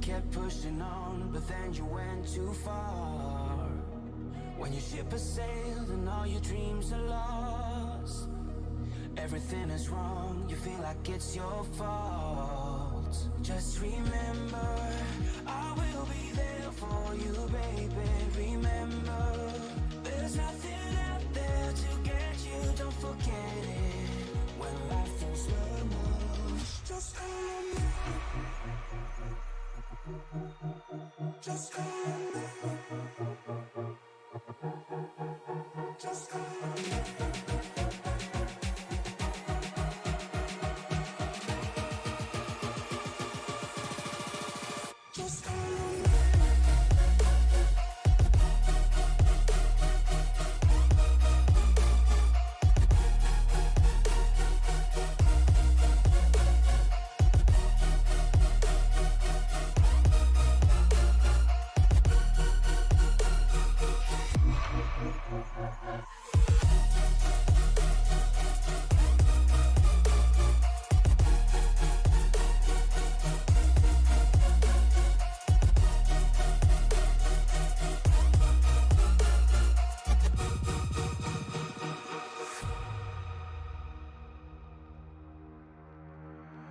kept pushing on, but then you went too far. When your ship has sailed and all your dreams are lost, everything is wrong, you feel like it's your fault. Just remember, I will be there for you, baby. Remember, there's nothing out there to get you, don't forget it. When life throws lemons, just call on me. Just call on me. Just call on me. Just call on me.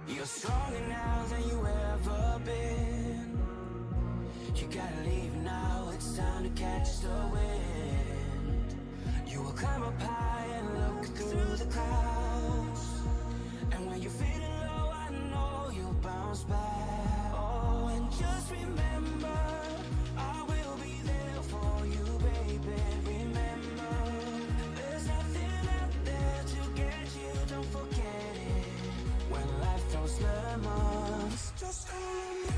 You're stronger now than you ever been. You gotta leave now, it's time to catch the wind. You will climb up high and look through the clouds, and when you're feeling low, I know you'll bounce back. Oh, and just remember, I will be there for you, baby. Remember, there's nothing out there to get you, don't forget it. When life throws lemons, just call on me.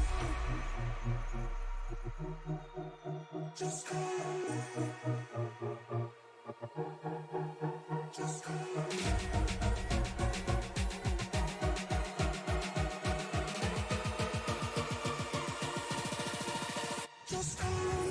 Just call on me. Just call on me. Just call on me.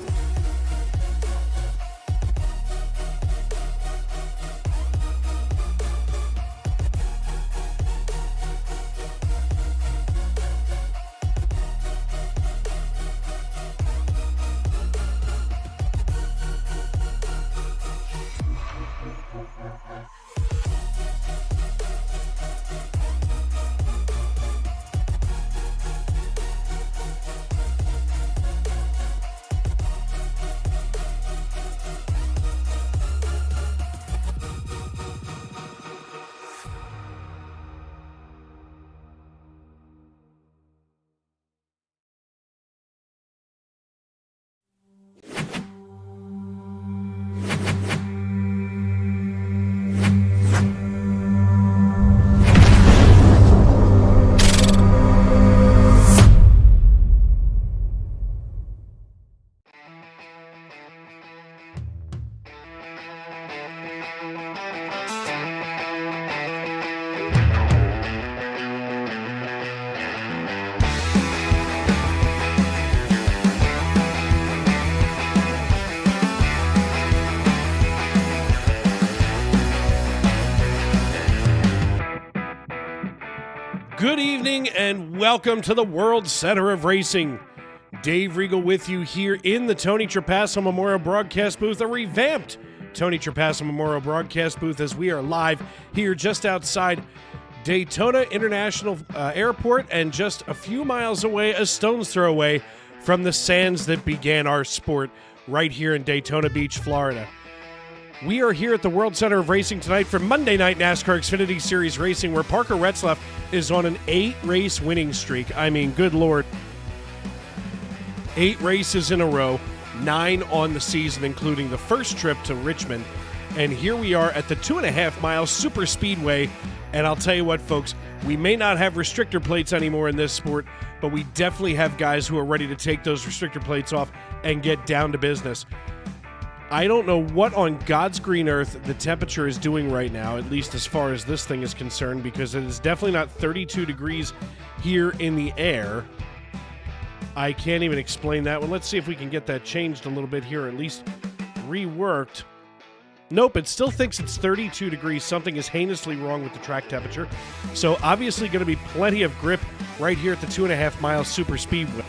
Good evening and welcome to the World Center of Racing. Dave Regal with you here in the Tony Trapasso Memorial Broadcast Booth, a revamped Tony Trapasso Memorial Broadcast Booth, as we are live here just outside Daytona International Airport and just a few miles away, a stone's throw away from the sands that began our sport right here in Daytona Beach, Florida. We are here at the World Center of Racing tonight for Monday Night NASCAR Xfinity Series Racing, where Parker Retzlaff is on an 8-race winning streak. I mean, good Lord. 8 races in a row, 9 on the season, including the first trip to Richmond. And here we are at the 2.5-mile Super Speedway. And I'll tell you what, folks, we may not have restrictor plates anymore in this sport, but we definitely have guys who are ready to take those restrictor plates off and get down to business. I don't know what on God's green earth the temperature is doing right now, at least as far as this thing is concerned, because it is definitely not 32 degrees here in the air. I can't even explain that one. Let's see if we can get that changed a little bit here, or at least reworked. Nope, it still thinks it's 32 degrees. Something is heinously wrong with the track temperature. So obviously going to be plenty of grip right here at the 2.5-mile Super Speedway.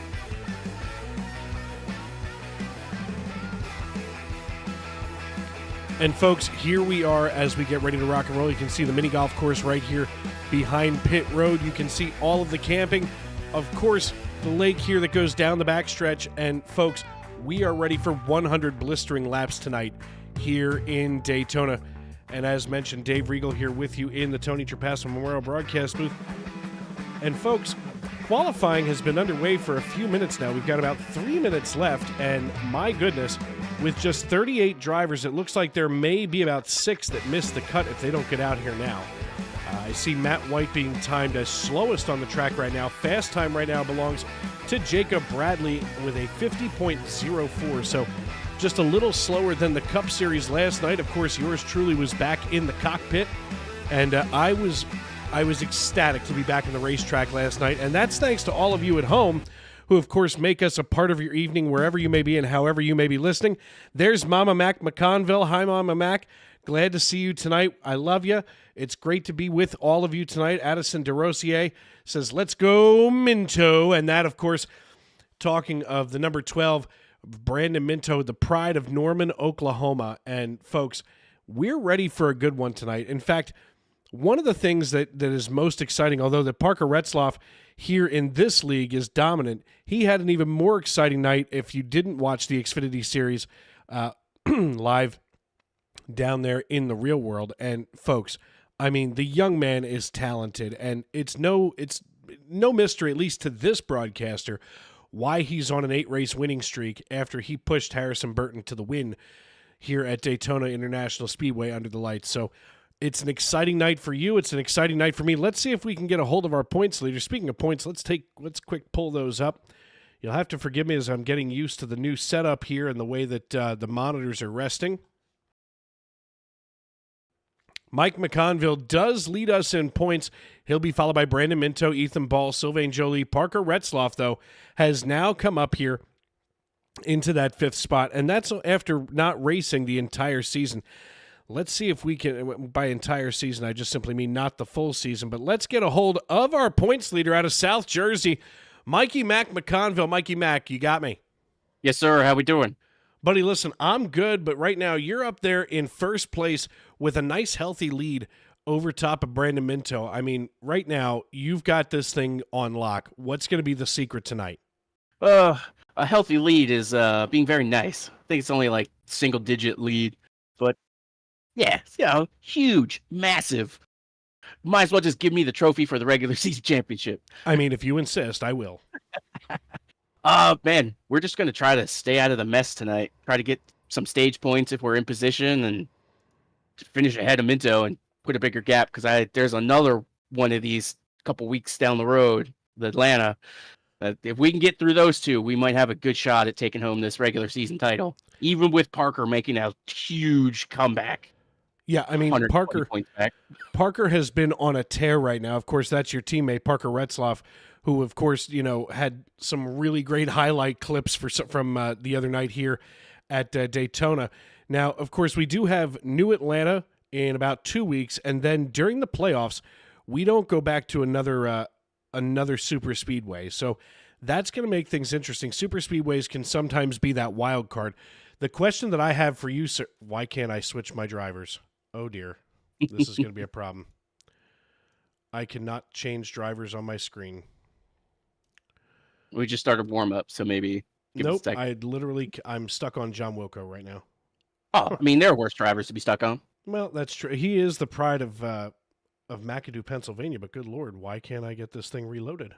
And folks, here we are as we get ready to rock and roll. You can see the mini golf course right here behind pit road. You can see all of the camping. Of course, the lake here that goes down the backstretch. And folks, we are ready for 100 blistering laps tonight here in Daytona. And as mentioned, Dave Regal here with you in the Tony Trapasso Memorial Broadcast booth. And folks, qualifying has been underway for a few minutes now. We've got about 3 minutes left, and my goodness, with just 38 drivers, it looks like there may be about 6 that miss the cut if they don't get out here now. I see Matt White being timed as slowest on the track right now. Fast time right now belongs to Jacob Bradley with a 50.04, so just a little slower than the Cup Series last night. Of course, yours truly was back in the cockpit, and I was ecstatic to be back in the racetrack last night, and that's thanks to all of you at home who, of course, make us a part of your evening wherever you may be and however you may be listening. There's Mama Mac McConville. Hi, Mama Mac. Glad to see you tonight. I love you. It's great to be with all of you tonight. Addison DeRosier says, let's go Minto. And that, of course, talking of the number 12, Brandon Minto, the pride of Norman, Oklahoma. And, folks, we're ready for a good one tonight. In fact, one of the things that is most exciting, although that Parker Retzlaff here in this league is dominant, he had an even more exciting night if you didn't watch the Xfinity series live down there in the real world. And folks, I mean, the young man is talented, and it's no mystery, at least to this broadcaster, why he's on an 8-race winning streak after he pushed Harrison Burton to the win here at Daytona International Speedway under the lights. So it's an exciting night for you. It's an exciting night for me. Let's see if we can get a hold of our points leader. Speaking of points, let's quick pull those up. You'll have to forgive me as I'm getting used to the new setup here and the way that the monitors are resting. Mike McConville does lead us in points. He'll be followed by Brandon Minto, Ethan Ball, Sylvain Joly. Parker Retzlaff, though, has now come up here into that 5th spot, and that's after not racing the entire season. Let's see if we can, by entire season, I just simply mean not the full season, but let's get a hold of our points leader out of South Jersey, Mikey Mac McConville. Mikey Mac, you got me? Yes, sir. How we doing? Buddy, listen, I'm good, but right now you're up there in first place with a nice, healthy lead over top of Brandon Minto. I mean, right now, you've got this thing on lock. What's going to be the secret tonight? A healthy lead is being very nice. I think it's only like single-digit lead, but yeah, huge, massive. Might as well just give me the trophy for the regular season championship. I mean, if you insist, I will. Man, we're just going to try to stay out of the mess tonight. Try to get some stage points if we're in position and finish ahead of Minto and put a bigger gap, because there's another one of these couple weeks down the road, the Atlanta. If we can get through those two, we might have a good shot at taking home this regular season title, even with Parker making a huge comeback. Yeah, I mean, Parker has been on a tear right now. Of course, that's your teammate, Parker Retzlaff, who, of course, had some really great highlight clips from the other night here at Daytona. Now, of course, we do have New Atlanta in about 2 weeks, and then during the playoffs, we don't go back to another super speedway. So that's going to make things interesting. Super speedways can sometimes be that wild card. The question that I have for you, sir, why can't I switch my drivers? Oh, dear. This is going to be a problem. I cannot change drivers on my screen. We just started warm-up, so maybe give nope, us a second. I'm stuck on John Wilco right now. Oh, I mean, there are worse drivers to be stuck on. Well, that's true. He is the pride of McAdoo, Pennsylvania, but good Lord, why can't I get this thing reloaded?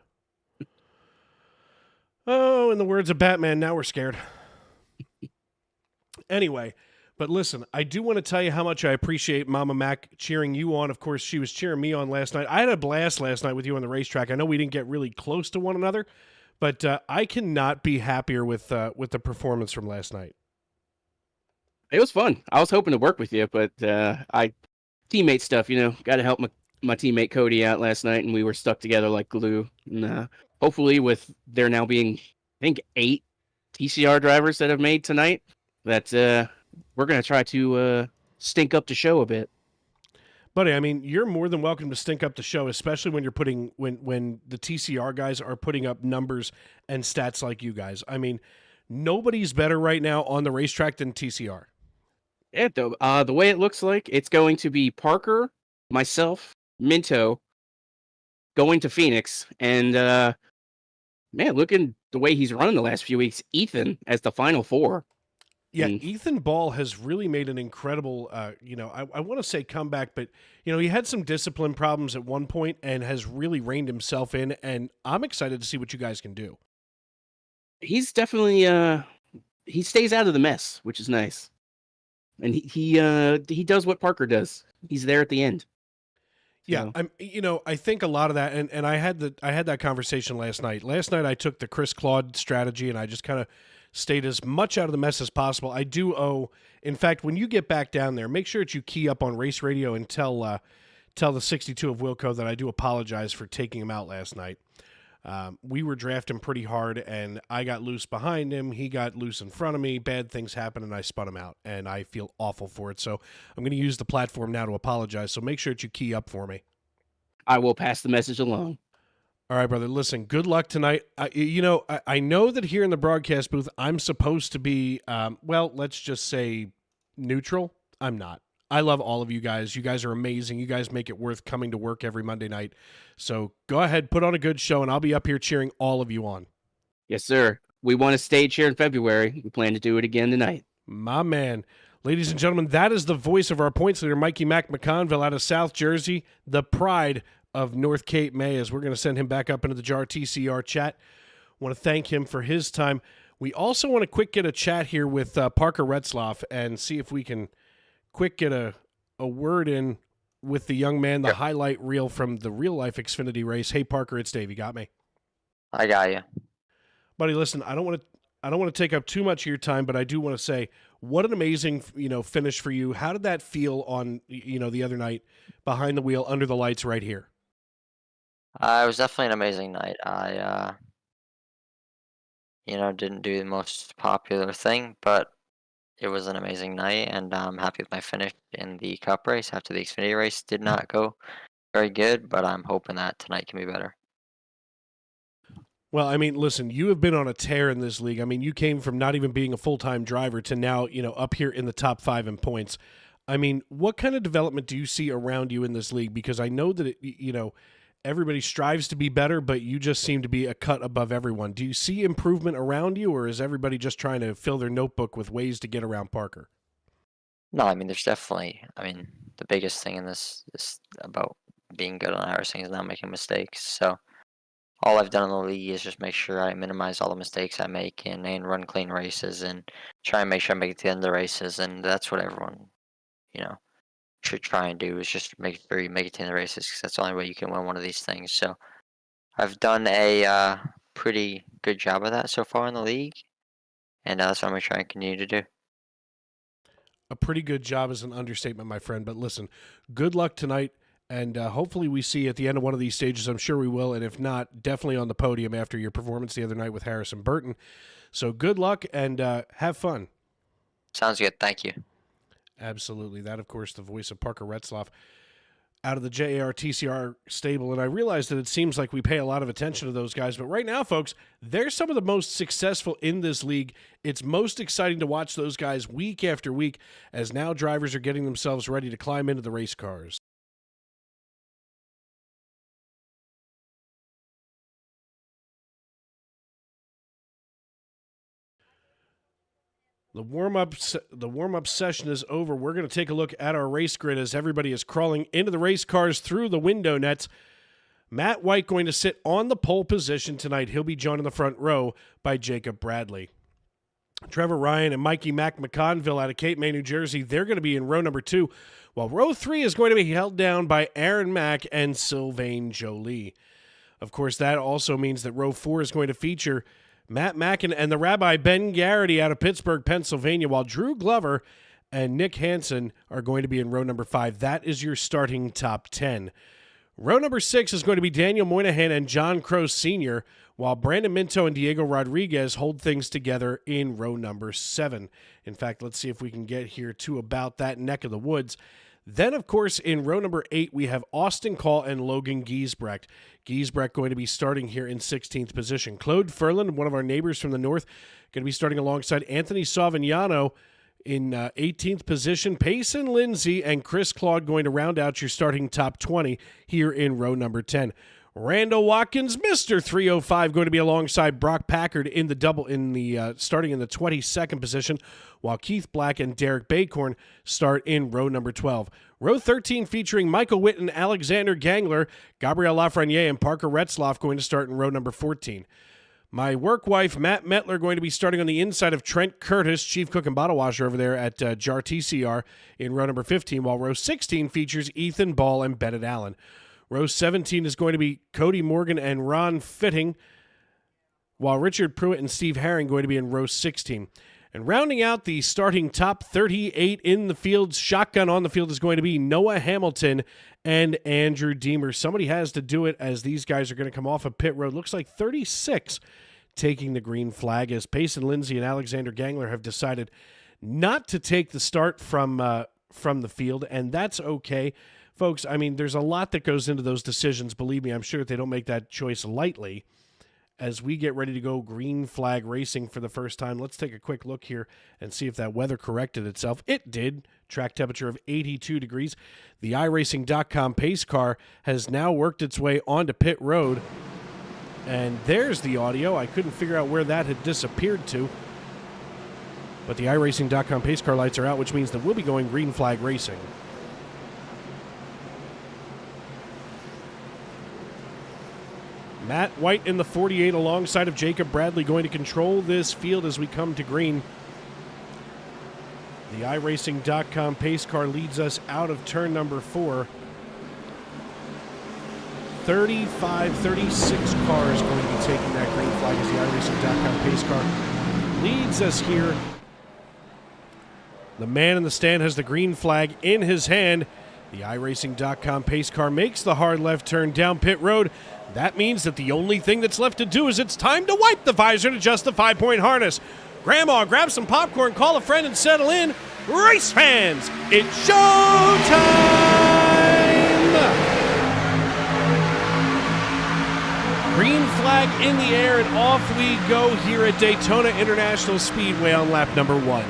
Oh, in the words of Batman, now we're scared. Anyway, but listen, I do want to tell you how much I appreciate Mama Mac cheering you on. Of course, she was cheering me on last night. I had a blast last night with you on the racetrack. I know we didn't get really close to one another, but I cannot be happier with the performance from last night. It was fun. I was hoping to work with you, but teammate stuff, got to help my teammate Cody out last night, and we were stuck together like glue. And hopefully with there now being, I think, 8 TCR drivers that have made tonight, that we're going to try to stink up the show a bit. Buddy, I mean, you're more than welcome to stink up the show, especially when you're when the TCR guys are putting up numbers and stats like you guys. I mean, nobody's better right now on the racetrack than TCR. Yeah, the way it looks like, it's going to be Parker, myself, Minto going to Phoenix, and man, looking the way he's running the last few weeks, Ethan as the final four. Yeah, And Ethan Ball has really made an incredible, I want to say comeback, but, he had some discipline problems at one point and has really reined himself in, and I'm excited to see what you guys can do. he's definitely he stays out of the mess, which is nice. And he does what Parker does. He's there at the end. Yeah, So I think a lot of that, and I had that conversation last night. Last night I took the Chris Claude strategy, and I just kind of stayed as much out of the mess as possible. I do owe, in fact, when you get back down there, make sure that you key up on Race Radio and tell the 62 of Wilco that I do apologize for taking him out last night. We were drafting pretty hard, and I got loose behind him. He got loose in front of me. Bad things happened, and I spun him out, and I feel awful for it. So I'm going to use the platform now to apologize. So make sure that you key up for me. I will pass the message along. All right, brother. Listen, good luck tonight. I know that here in the broadcast booth, I'm supposed to be, let's just say neutral. I'm not. I love all of you guys. You guys are amazing. You guys make it worth coming to work every Monday night. So go ahead, put on a good show, and I'll be up here cheering all of you on. Yes, sir. We won a stage here in February. We plan to do it again tonight. My man. Ladies and gentlemen, that is the voice of our points leader, Mikey Mac McConville out of South Jersey, the pride of North Cape May, as we're going to send him back up into the jar TCR chat. Want to thank him for his time. We also want to get a chat here with Parker Retzlaff and see if we can get a word in with the young man, the highlight reel from the real life Xfinity race. Hey Parker, it's Dave. You got me? I got you. Buddy, listen, I don't want to take up too much of your time, but I do want to say what an amazing, finish for you. How did that feel on, the other night behind the wheel under the lights right here? It was definitely an amazing night. I, didn't do the most popular thing, but it was an amazing night, and I'm happy with my finish in the Cup race. After the Xfinity race did not go very good, but I'm hoping that tonight can be better. Well, I mean, listen, you have been on a tear in this league. I mean, you came from not even being a full-time driver to now, up here in the top 5 in points. I mean, what kind of development do you see around you in this league? Because I know that, everybody strives to be better, but you just seem to be a cut above everyone. Do you see improvement around you, or is everybody just trying to fill their notebook with ways to get around Parker? No, I mean, there's definitely, the biggest thing in this is about being good on iRacing is not making mistakes. So all I've done in the league is just make sure I minimize all the mistakes I make and run clean races and try and make sure I make it to the end of the races. And that's what everyone, should try and do, is just make sure you make it to the end of the races, because that's the only way you can win one of these things. So I've done a pretty good job of that so far in the league, and that's what I'm going to try and continue to do. A pretty good job is an understatement, my friend. But listen, good luck tonight. And hopefully we see you at the end of one of these stages. I'm sure we will. And if not, definitely on the podium after your performance the other night with Harrison Burton. So good luck and have fun. Sounds good. Thank you. Absolutely. That, of course, the voice of Parker Retzlaff out of the JAR TCR stable. And I realize that it seems like we pay a lot of attention to those guys. But right now, folks, they're some of the most successful in this league. It's most exciting to watch those guys week after week as now drivers are getting themselves ready to climb into the race cars. The warm-up session is over. We're going to take a look at our race grid as everybody is crawling into the race cars through the window nets. Matt White going to sit on the pole position tonight. He'll be joined in the front row by Jacob Bradley. Trevor Ryan and Mikey Mac McConville out of Cape May, New Jersey, they're going to be in row number 2, while row 3 is going to be held down by Aaron Mack and Sylvain Jolie. Of course, that also means that row 4 is going to feature Matt Mackin and the Rabbi Ben Garrity out of Pittsburgh, Pennsylvania, while Drew Glover and Nick Hansen are going to be in row number 5. That is your starting top 10. Row number 6 is going to be Daniel Moynihan and John Crow Sr., while Brandon Minto and Diego Rodriguez hold things together in row number 7. In fact, let's see if we can get here to about that neck of the woods. Then, of course, in row number 8, we have Austin Call and Logan Giesbrecht. Giesbrecht going to be starting here in 16th position. Claude Ferland, one of our neighbors from the north, going to be starting alongside Anthony Savignano In 18th position, Payson Lindsay and Chris Claude going to round out your starting top 20 here in row number 10. Randall Watkins, Mr. 305, going to be alongside Brock Packard in the starting in the 22nd position, while Keith Black and Derek Baycorn start in row number 12. Row 13 featuring Michael Witt and Alexander Gangler, Gabriel Lafreniere and Parker Retzloff going to start in row number 14. My work wife, Matt Metler, going to be starting on the inside of Trent Curtis, chief cook and bottle washer over there at JAR TCR in row number 15, while row 16 features Ethan Ball and Bennett Allen. Row 17 is going to be Cody Morgan and Ron Fitting, while Richard Pruitt and Steve Herring going to be in row 16. And rounding out the starting top 38 in the field, shotgun on the field is going to be Noah Hamilton and Andrew Deemer. Somebody has to do it as these guys are going to come off of pit road. Looks like 36 taking the green flag as Payson Lindsay and Alexander Gangler have decided not to take the start from the field, and that's okay. Folks, I mean, there's a lot that goes into those decisions. Believe me, I'm sure they don't make that choice lightly. As we get ready to go green flag racing for the first time, let's take a quick look here and see if that weather corrected itself. It did. Track temperature of 82 degrees. The iRacing.com pace car has now worked its way onto pit road. And there's the audio. I couldn't figure out where that had disappeared to. But the iRacing.com pace car lights are out, which means that we'll be going green flag racing. Matt White in the 48 alongside of Jacob Bradley going to control this field as we come to green. The iRacing.com pace car leads us out of turn number 4. 36 cars going to be taking that green flag as the iRacing.com pace car leads us here. The man in the stand has the green flag in his hand. The iRacing.com pace car makes the hard left turn down pit road. That means that the only thing that's left to do is it's time to wipe the visor and adjust the 5-point harness. Grandma, grab some popcorn, call a friend, and settle in. Race fans, it's showtime! Green flag in the air, and off we go here at Daytona International Speedway on lap number 1.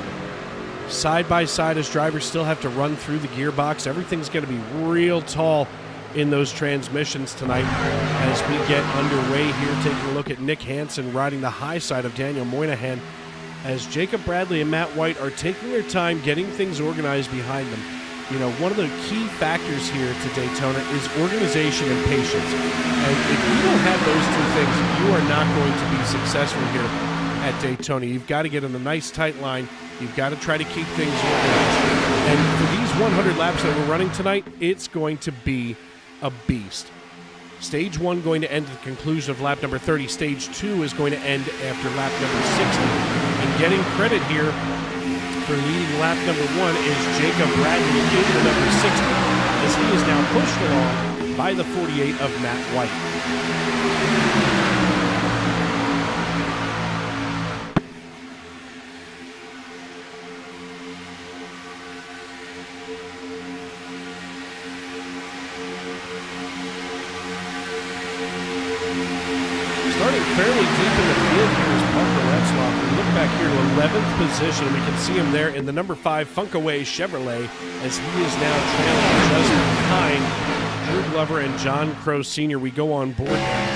Side by side as drivers still have to run through the gearbox. Everything's going to be real tall in those transmissions tonight as we get underway here. Taking a look at Nick Hansen riding the high side of Daniel Moynihan as Jacob Bradley and Matt White are taking their time getting things organized behind them. You know, one of the key factors here to Daytona is organization and patience. And if you don't have those two things, you are not going to be successful here at Daytona. You've got to get in a nice tight line. You've got to try to keep things organized. And for these 100 laps that we're running tonight, it's going to be a beast. Stage 1 going to end at the conclusion of lap number 30. Stage 2 is going to end after lap number 60. And getting credit here for leading lap number 1 is Jacob Bradley in the number 60, as he is now pushed along by the 48 of Matt White. Starting fairly deep in the field here is Parker Retzloff. We look back here to 11th position. We can see him there in the number 5 Funkaway Chevrolet as he is now trailing just behind Drew Glover and John Crow Sr. We go on board now.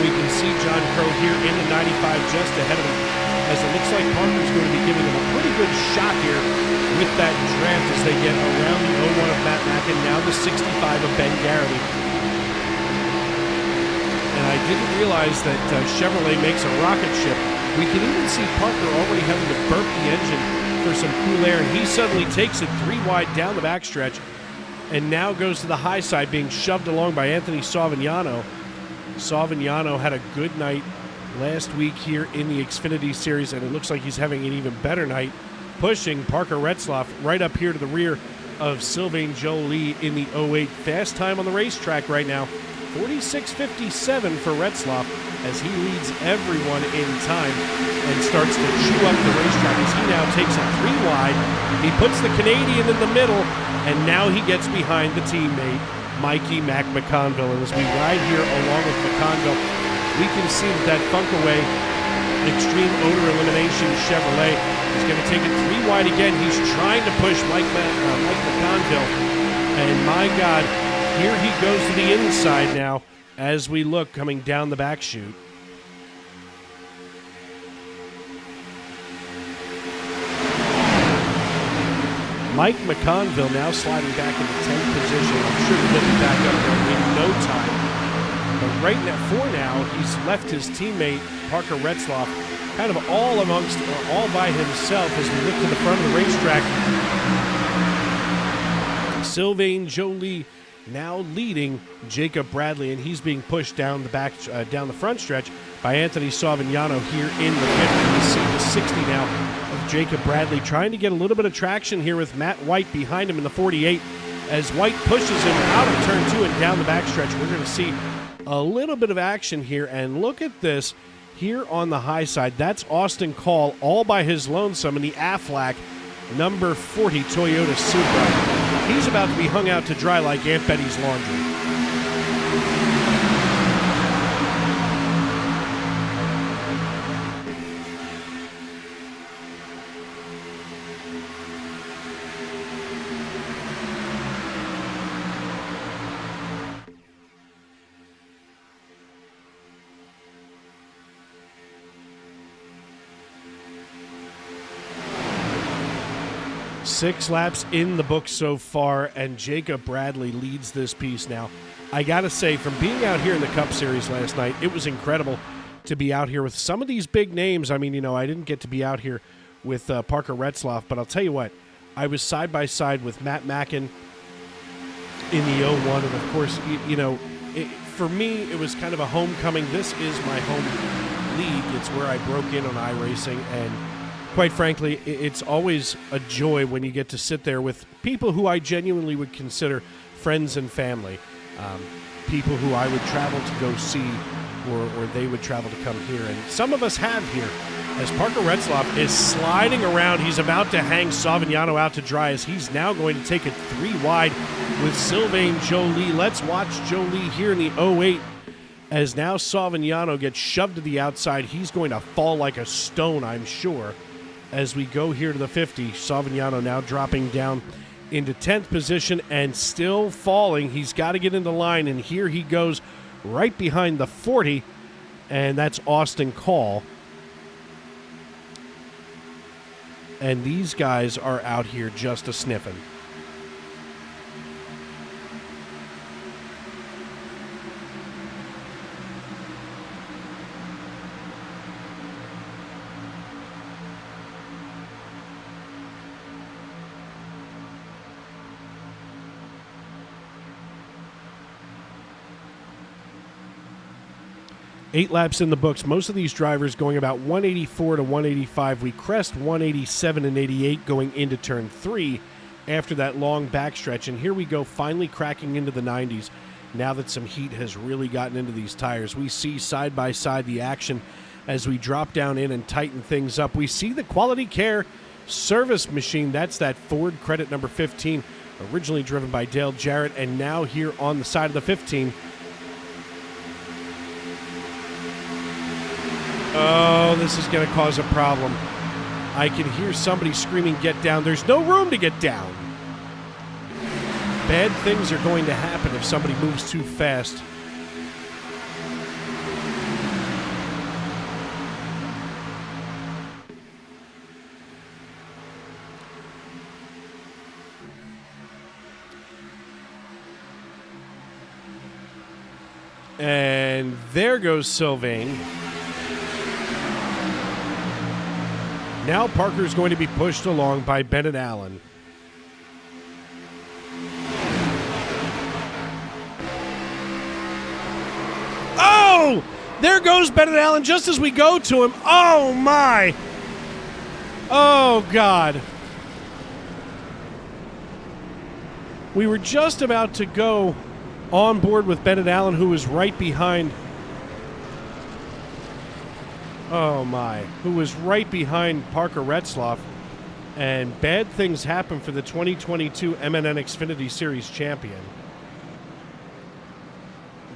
We can see John Crow here in the 95 just ahead of him as it looks like Parker's going to be giving him a pretty good shot here with that draft as they get around the 01 of Matt Mackin, now the 65 of Ben Garrity. And I didn't realize that Chevrolet makes a rocket ship. We can even see Parker already having to burp the engine for some cool air, and he suddenly takes it 3 wide down the backstretch and now goes to the high side, being shoved along by Anthony Savignano. Savignano had a good night last week here in the Xfinity Series, and it looks like he's having an even better night, pushing Parker Retzloff right up here to the rear of Sylvain Joly in the 08. Fast time on the racetrack right now, 46.57 for Retzloff, as he leads everyone in time and starts to chew up the racetrack as he now takes it 3 wide. He puts the Canadian in the middle, and now he gets behind the teammate, Mikey Mac McConville. And as we ride here along with McConville, we can see that Funkaway Extreme Odor Elimination Chevrolet is going to take it 3 wide again. He's trying to push Mike McConville. And my God, here he goes to the inside now as we look coming down the back chute. Mike McConville now sliding back into 10th position. I'm sure he'll be back up there in no time. But right now, for now, he's left his teammate, Parker Retzloff, kind of all by himself as we look to the front of the racetrack. Sylvain Joly now leading Jacob Bradley, and he's being pushed down the front stretch by Anthony Savignano here in the 50. We see the 60 now of Jacob Bradley trying to get a little bit of traction here with Matt White behind him in the 48 as White pushes him out of turn 2 and down the backstretch. We're going to see a little bit of action here, and look at this here on the high side. That's Austin Call all by his lonesome in the Aflac number 40 Toyota Supra. He's about to be hung out to dry like Aunt Betty's laundry. Six laps in the book so far, and Jacob Bradley leads this piece now. I got to say, from being out here in the Cup Series last night, it was incredible to be out here with some of these big names. I mean, you know, I didn't get to be out here with Parker Retzloff, but I'll tell you what, I was side by side with Matt Mackin in the 01, and of course, you know, for me, it was kind of a homecoming. This is my home league. It's where I broke in on iRacing, and quite frankly, it's always a joy when you get to sit there with people who I genuinely would consider friends and family, people who I would travel to go see, or they would travel to come here. And some of us have here, as Parker Retzloff is sliding around. He's about to hang Savignano out to dry as he's now going to take it 3 wide with Sylvain Joly. Let's watch Joly here in the 08. As now Savignano gets shoved to the outside. He's going to fall like a stone, I'm sure. As we go here to the 50, Savignano now dropping down into 10th position and still falling. He's got to get into line, and here he goes right behind the 40, and that's Austin Call. And these guys are out here just a sniffing. Eight laps in the books. Most of these drivers going about 184 to 185. We crest 187 and 88 going into turn 3 after that long backstretch. And here we go, finally cracking into the 90s. Now that some heat has really gotten into these tires, we see side by side the action as we drop down in and tighten things up. We see the Quality Care service machine. That's that Ford Credit number 15, originally driven by Dale Jarrett, and now here on the side of the 15. Oh, this is going to cause a problem. I can hear somebody screaming, "Get down." There's no room to get down. Bad things are going to happen if somebody moves too fast. And there goes Sylvain. Now Parker's going to be pushed along by Bennett Allen. Oh! There goes Bennett Allen just as we go to him. Oh, my. Oh, God. We were just about to go on board with Bennett Allen, who was right behind. Oh, my. Who was right behind Parker Retzloff. And bad things happen for the 2022 MNN Xfinity Series champion.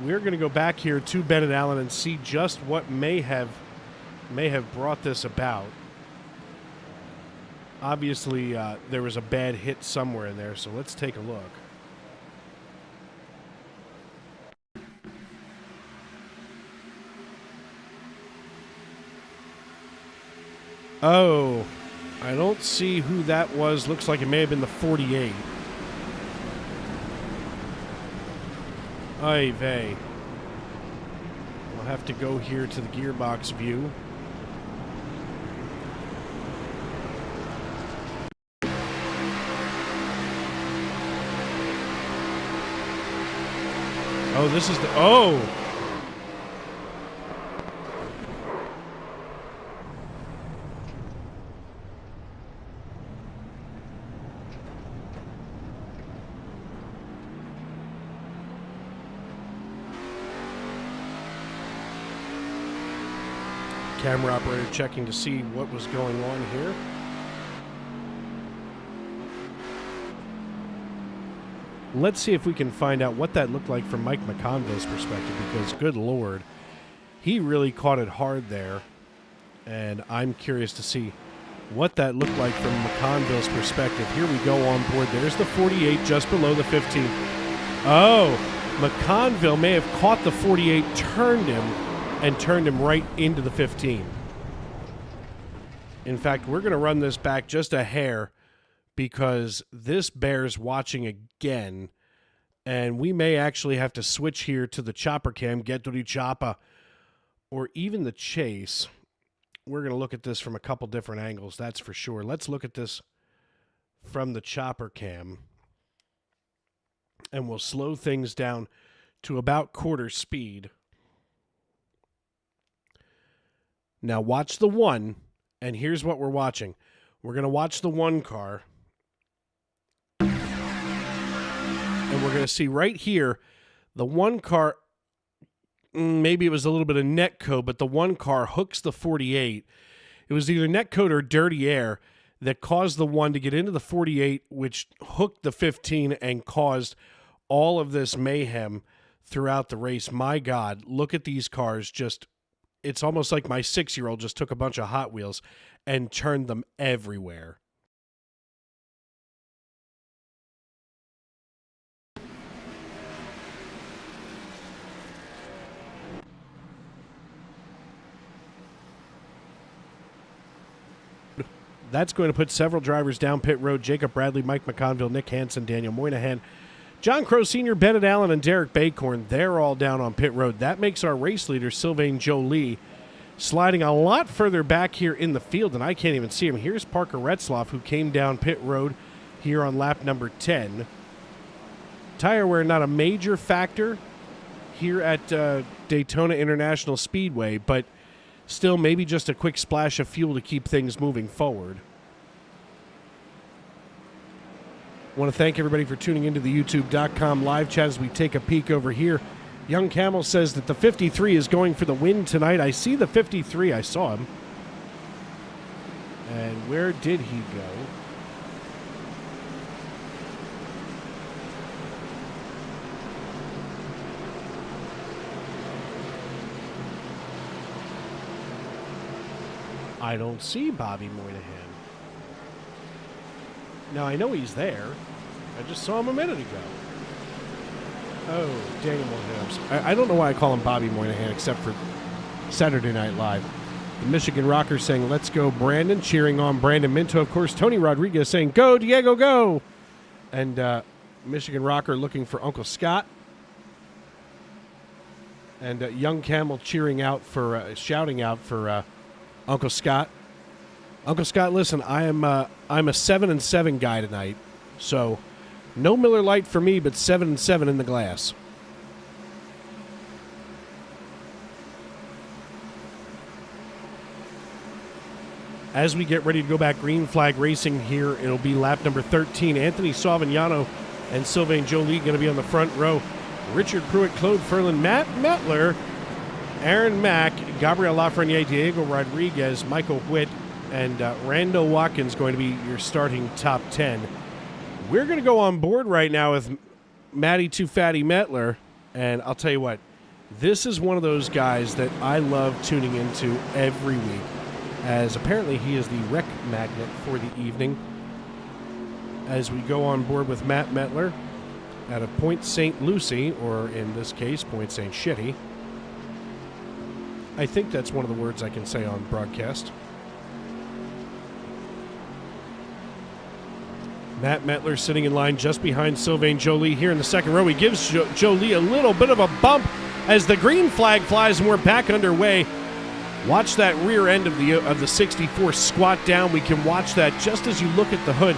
We're going to go back here to Bennett Allen and see just what may have may have brought this about. Obviously, there was a bad hit somewhere in there, so let's take a look. Oh, I don't see who that was. Looks like it may have been the 48. Ay vey. We'll have to go here to the gearbox view. Oh, this is the... Oh! Camera operator checking to see what was going on here. Let's see if we can find out what that looked like from Mike McConville's perspective, because good Lord, he really caught it hard there. And I'm curious to see what that looked like from McConville's perspective. Here we go on board. There's the 48 just below the 15. Oh, McConville may have caught the 48, turned him right into the 15. In fact, we're going to run this back just a hair because this bears watching again, and we may actually have to switch here to the chopper cam, get to the chopper, or even the chase. We're going to look at this from a couple different angles, that's for sure. Let's look at this from the chopper cam, and we'll slow things down to about quarter speed. Now watch the one, and here's what we're watching. We're going to watch the one car, and we're going to see right here, the one car, maybe it was a little bit of net code, but the one car hooks the 48. It was either net code or dirty air that caused the one to get into the 48, which hooked the 15 and caused all of this mayhem throughout the race. My God, look at these cars just... It's almost like my 6-year-old just took a bunch of Hot Wheels and turned them everywhere. That's going to put several drivers down pit road. Jacob Bradley, Mike McConville, Nick Hansen, Daniel Moynihan, John Crow Sr., Bennett Allen, and Derek Bacorn. They're all down on pit road. That makes our race leader, Sylvain Jolie, sliding a lot further back here in the field, and I can't even see him. Here's Parker Retzloff, who came down pit road here on lap number 10. Tire wear not a major factor here at Daytona International Speedway, but still maybe just a quick splash of fuel to keep things moving forward. I want to thank everybody for tuning into the YouTube.com live chat as we take a peek over here. Young Camel says that the 53 is going for the win tonight. I see the 53. I saw him. And where did he go? I don't see Bobby Moynihan. Now, I know he's there. I just saw him a minute ago. Oh, Daniel Moynihan. I don't know why I call him Bobby Moynihan except for Saturday Night Live. The Michigan Rocker saying, let's go, Brandon. Cheering on Brandon Minto. Of course, Tony Rodriguez saying, go, Diego, go. And Michigan Rocker looking for Uncle Scott. And Young Camel cheering out for, shouting out for Uncle Scott. Uncle Scott, listen, I'm a 7-7 guy tonight, so no Miller Lite for me, but 7-7 in the glass. As we get ready to go back green flag racing here, it'll be lap number 13. Anthony Savignano and Sylvain Jolie going to be on the front row. Richard Pruitt, Claude Ferlin, Matt Metler, Aaron Mack, Gabriel Lafreniere, Diego Rodriguez, Michael Witt, and Randall Watkins going to be your starting top 10. We're going to go on board right now with Matty Too Fatty Metler, and I'll tell you what, This is one of those guys that I love tuning into every week, as apparently he is the wreck magnet for the evening. As we go on board with Matt Metler out of Point St. Lucie, or in this case, Point St. Shitty. I think that's one of the words I can say on broadcast. Matt Metler sitting in line just behind Sylvain Joly here in the second row. He gives Joly a little bit of a bump as the green flag flies and we're back underway. Watch that rear end of the 64 squat down. We can watch that just as you look at the hood.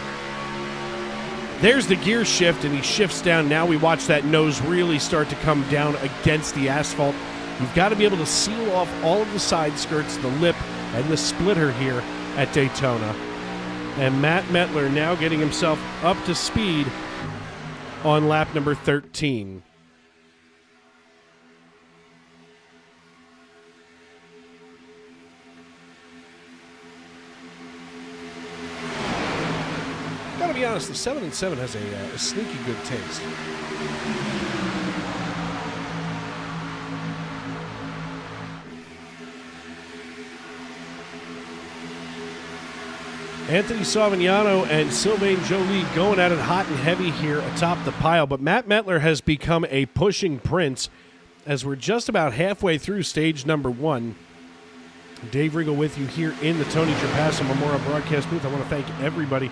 There's the gear shift and he shifts down. Now we watch that nose really start to come down against the asphalt. You've got to be able to seal off all of the side skirts, the lip, and the splitter here at Daytona. And Matt Metler now getting himself up to speed on lap number 13. Gotta be honest, the 7 and 7 has a sneaky good taste. Anthony Savignano and Sylvain Joly going at it hot and heavy here atop the pile. But Matt Metler has become a pushing prince as we're just about halfway through stage number 1. Dave Regal with you here in the Tony Trapasso Memorial Broadcast booth. I want to thank everybody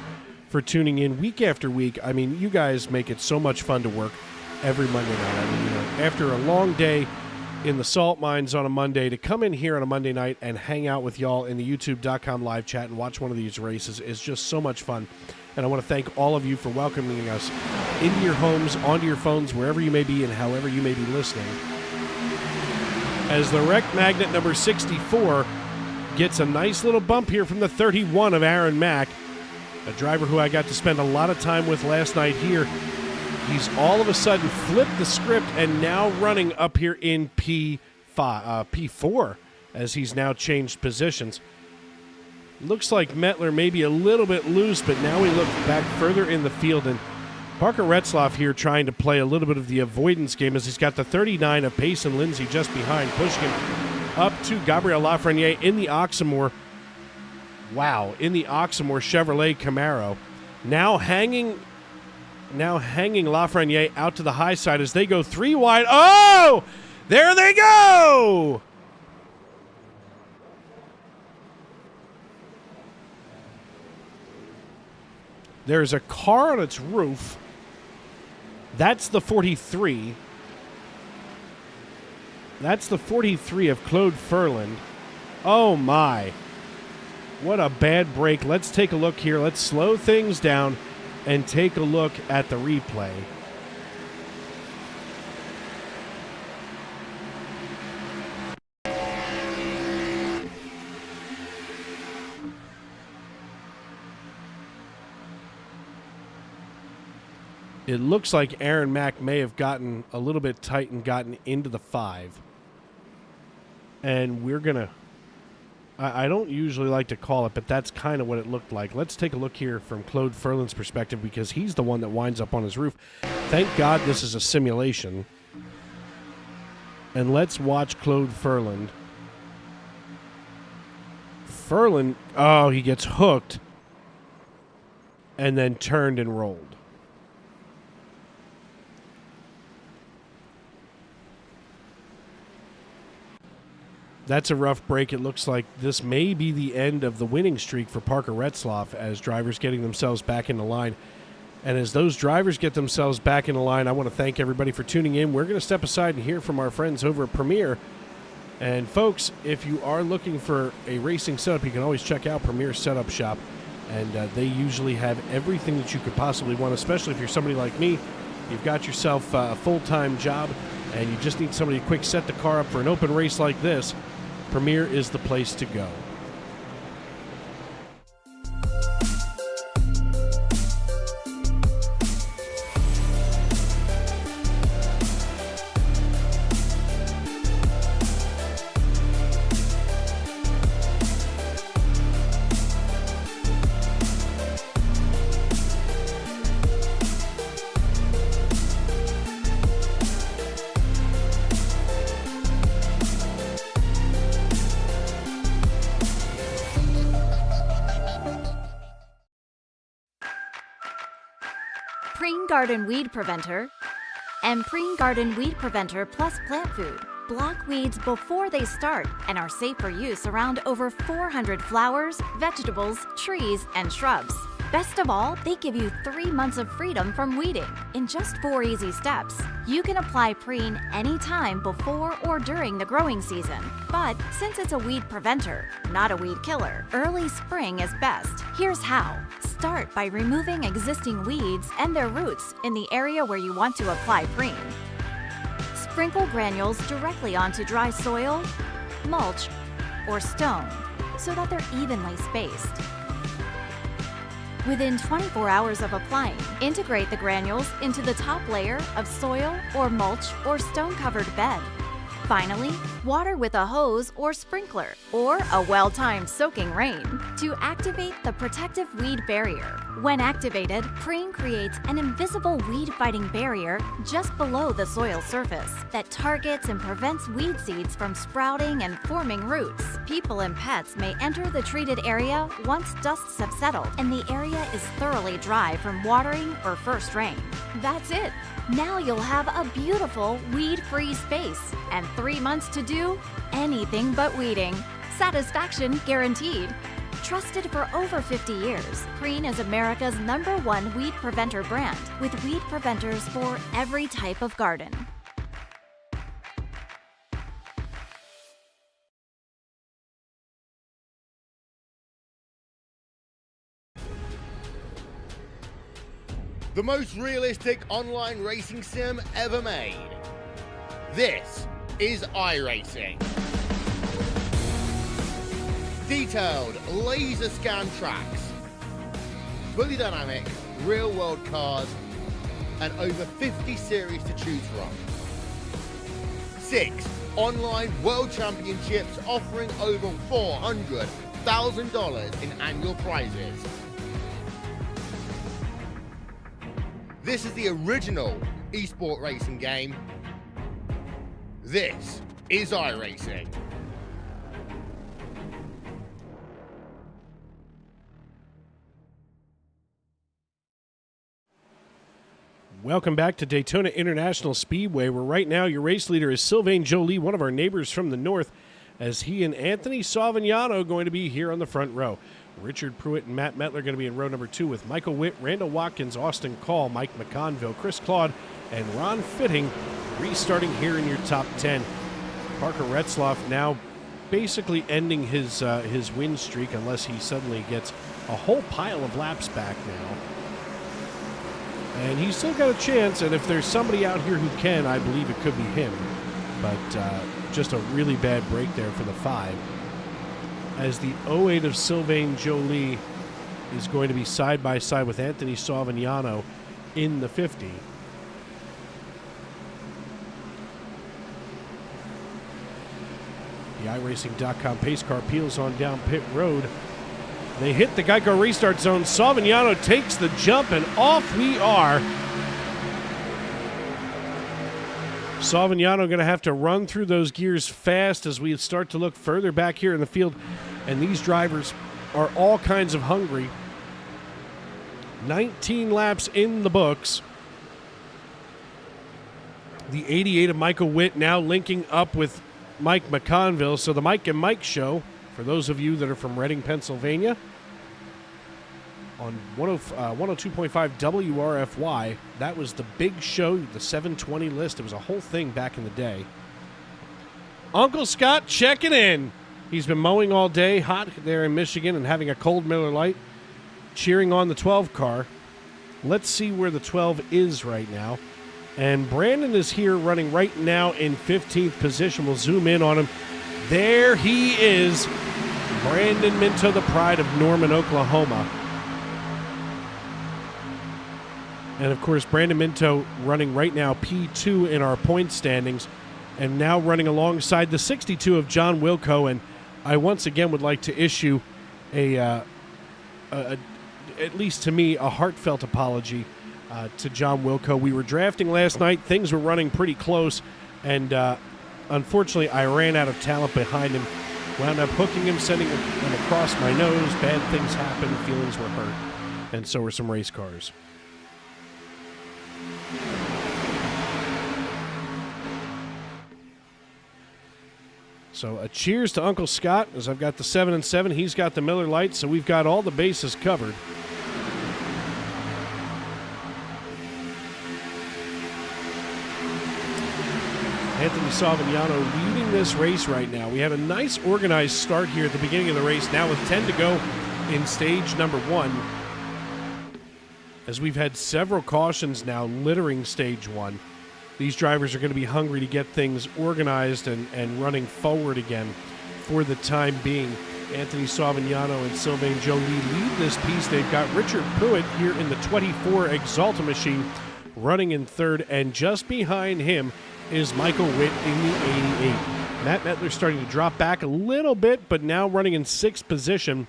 for tuning in week after week. I mean, you guys make it so much fun to work every Monday night. I mean, after a long day in the salt mines on a Monday, to come in here on a Monday night and hang out with y'all in the youtube.com live chat and watch one of these races is just so much fun. And I want to thank all of you for welcoming us into your homes, onto your phones, wherever you may be and however you may be listening. As the wreck magnet number 64 gets a nice little bump here from the 31 of Aaron Mack, a driver who I got to spend a lot of time with last night here. He's all of a sudden flipped the script and now running up here in P4 as he's now changed positions. Looks like Metler may be a little bit loose, but now we look back further in the field, and Parker Retzlaff here trying to play a little bit of the avoidance game as he's got the 39 of Payson Lindsay just behind, pushing him up to Gabriel Lafreniere in the Oxmoor. Wow, in the Oxmoor Chevrolet Camaro. Now hanging Lafreniere out to the high side as they go 3 wide. Oh! There they go! There's a car on its roof. That's the 43. That's the 43 of Claude Furland. Oh, my. What a bad break. Let's take a look here. Let's slow things down and take a look at the replay. It looks like Aaron Mack may have gotten a little bit tight and gotten into the 5. And we're going to... I don't usually like to call it, but that's kind of what it looked like. Let's take a look here from Claude Furland's perspective because he's the one that winds up on his roof. Thank God this is a simulation. And let's watch Claude Furland. Furland, oh, he gets hooked and then turned and rolled. That's a rough break. It looks like this may be the end of the winning streak for Parker Retzlaff as drivers getting themselves back in the line. And as those drivers get themselves back in the line, I want to thank everybody for tuning in. We're going to step aside and hear from our friends over at Premier. And folks, if you are looking for a racing setup, you can always check out Premier Setup Shop. And they usually have everything that you could possibly want, especially if you're somebody like me. You've got yourself a full-time job and you just need somebody to quick set the car up for an open race like this. Premier is the place to go. Preen Garden Weed Preventer, and Preen Garden Weed Preventer Plus Plant Food. Block weeds before they start and are safe for use around over 400 flowers, vegetables, trees, and shrubs. Best of all, they give you 3 months of freedom from weeding in just 4 easy steps. You can apply Preen anytime before or during the growing season. But since it's a weed preventer, not a weed killer, early spring is best. Here's how. Start by removing existing weeds and their roots in the area where you want to apply Preen. Sprinkle granules directly onto dry soil, mulch, or stone so that they're evenly spaced. Within 24 hours of applying, integrate the granules into the top layer of soil or mulch or stone-covered bed. Finally, water with a hose or sprinkler, or a well-timed soaking rain to activate the protective weed barrier. When activated, Preen creates an invisible weed-fighting barrier just below the soil surface that targets and prevents weed seeds from sprouting and forming roots. People and pets may enter the treated area once dusts have settled and the area is thoroughly dry from watering or first rain. That's it. Now you'll have a beautiful weed-free space and 3 months to do anything but weeding. Satisfaction guaranteed. Trusted for over 50 years, Preen is America's #1 weed preventer brand with weed preventers for every type of garden. The most realistic online racing sim ever made. This is iRacing. Detailed laser scan tracks, fully dynamic real world cars, and over 50 series to choose from. 6 online world championships offering over $400,000 in annual prizes. This is the original esport racing game. This is iRacing. Welcome back to Daytona International Speedway, where right now your race leader is Sylvain Joly, one of our neighbors from the north, as he and Anthony Savignano are going to be here on the front row. Richard Pruitt and Matt Metler are going to be in row number 2 with Michael Witt, Randall Watkins, Austin Call, Mike McConville, Chris Claude, and Ron Fitting restarting here in your top 10. Parker Retzloff now basically ending his win streak unless he suddenly gets a whole pile of laps back now. And he's still got a chance, and if there's somebody out here who can, I believe it could be him. But just a really bad break there for the 5. As the 08 of Sylvain Joly is going to be side by side with Anthony Savignano in the 50. The iRacing.com pace car peels on down pit road. They hit the Geico restart zone. Savignano takes the jump, and off we are. Savignano going to have to run through those gears fast as we start to look further back here in the field. And these drivers are all kinds of hungry. 19 laps in the books. The 88 of Michael Witt now linking up with Mike McConville. So the Mike and Mike show, for those of you that are from Reading, Pennsylvania, on 102.5 WRFY. That was the big show, the 720 list. It was a whole thing back in the day. Uncle Scott checking in. He's been mowing all day, hot there in Michigan, and having a cold Miller Lite, cheering on the 12 car. Let's see where the 12 is right now. And Brandon is here running right now in 15th position. We'll zoom in on him. There he is. Brandon Minto, the pride of Norman, Oklahoma. And, of course, Brandon Minto running right now P2 in our point standings, and now running alongside the 62 of John Wilco. And I once again would like to issue at least to me, a heartfelt apology to John Wilco. We were drafting last night. Things were running pretty close, and unfortunately, I ran out of talent behind him. Wound up hooking him, sending him across my nose. Bad things happened. Feelings were hurt, and so were some race cars. So a cheers to Uncle Scott, as I've got the 7 and 7. He's got the Miller Lite, so we've got all the bases covered. Anthony Savignano leading this race right now. We had a nice organized start here at the beginning of the race, now with 10 to go in stage number 1. As we've had several cautions now littering stage 1. These drivers are going to be hungry to get things organized and running forward again for the time being. Anthony Savignano and Sylvain Joly lead this piece. They've got Richard Pruitt here in the 24 Exalta machine running in third, and just behind him is Michael Witt in the 88. Matt Mettler starting to drop back a little bit, but now running in 6th position,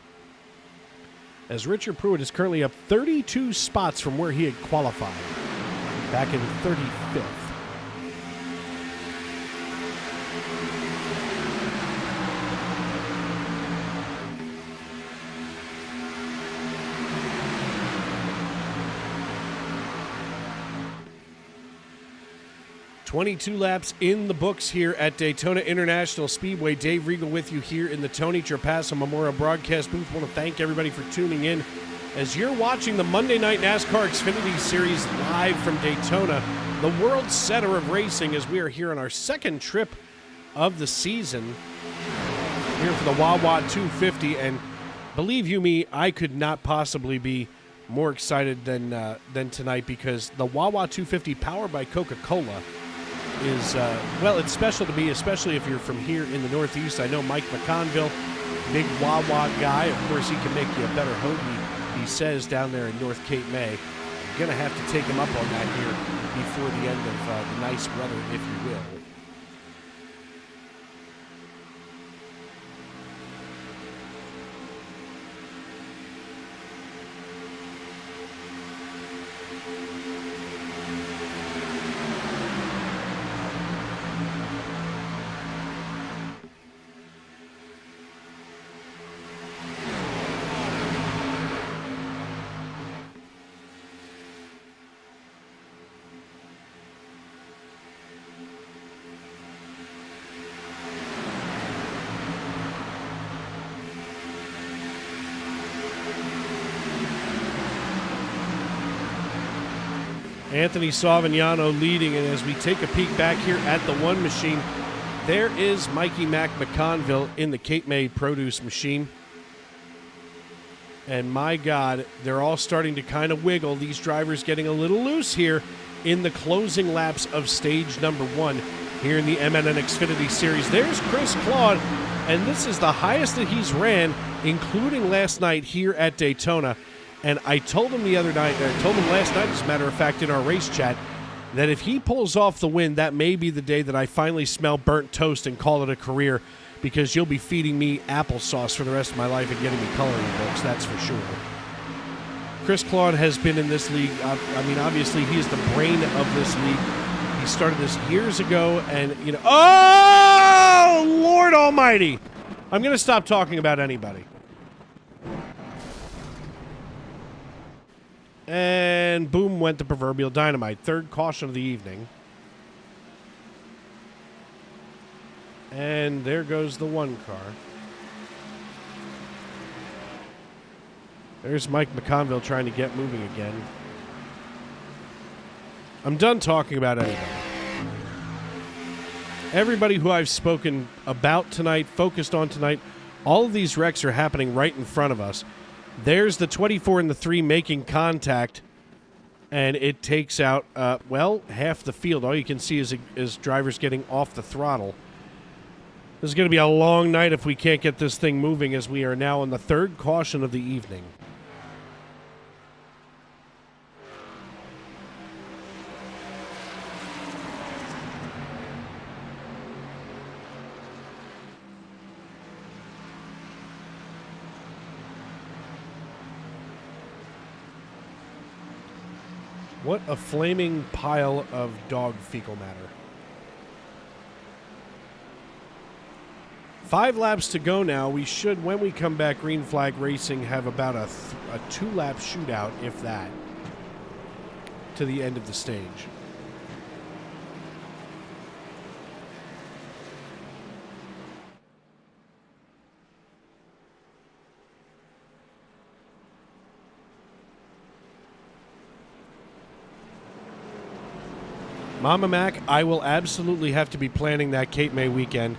as Richard Pruitt is currently up 32 spots from where he had qualified back in 35th. "22 laps in the books here at Daytona International Speedway. Dave Regal with you here in the Tony Trapasso Memorial Broadcast booth. I want to thank everybody for tuning in as you're watching the Monday Night NASCAR Xfinity Series live from Daytona, the world center of racing, as we are here on our second trip of the season here for the Wawa 250. And believe you me, I could not possibly be more excited than tonight, because the Wawa 250 powered by Coca-Cola is, well, it's special to me, especially if you're from here in the Northeast. I know Mike McConville, big Wawa guy. Of course, he can make you a better hoagie, he says, down there in North Cape May. I'm going to have to take him up on that here before the end of the nice weather, if you will. Anthony Savignano leading, and as we take a peek back here at the 1 machine, there is Mikey Mac McConville in the Cape May Produce machine. And my God, they're all starting to kind of wiggle. These drivers getting a little loose here in the closing laps of stage number 1 here in the MNN Xfinity Series. There's Chris Claude, and this is the highest that he's ran, including last night here at Daytona. And I told him last night, as a matter of fact, in our race chat, that if he pulls off the win, that may be the day that I finally smell burnt toast and call it a career, because you'll be feeding me applesauce for the rest of my life and getting me coloring books, that's for sure. Chris Claude has been in this league. I mean, obviously, he is the brain of this league. He started this years ago, and, you know, oh, Lord almighty. I'm going to stop talking about anybody. And boom went the proverbial dynamite. Third caution of the evening. And there goes the 1 car. There's Mike McConville trying to get moving again. I'm done talking about anybody. Everybody who I've spoken about tonight, focused on tonight, all of these wrecks are happening right in front of us. There's the 24 and the 3 making contact, and it takes out, well, half the field. All you can see is drivers getting off the throttle. This is going to be a long night if we can't get this thing moving, as we are now on the 3rd caution of the evening. What a flaming pile of dog fecal matter. 5 laps to go now. We should, when we come back, Green Flag Racing, have about a 2-lap shootout, if that. to the end of the stage. Mama Mac, I will absolutely have to be planning that Cape May weekend,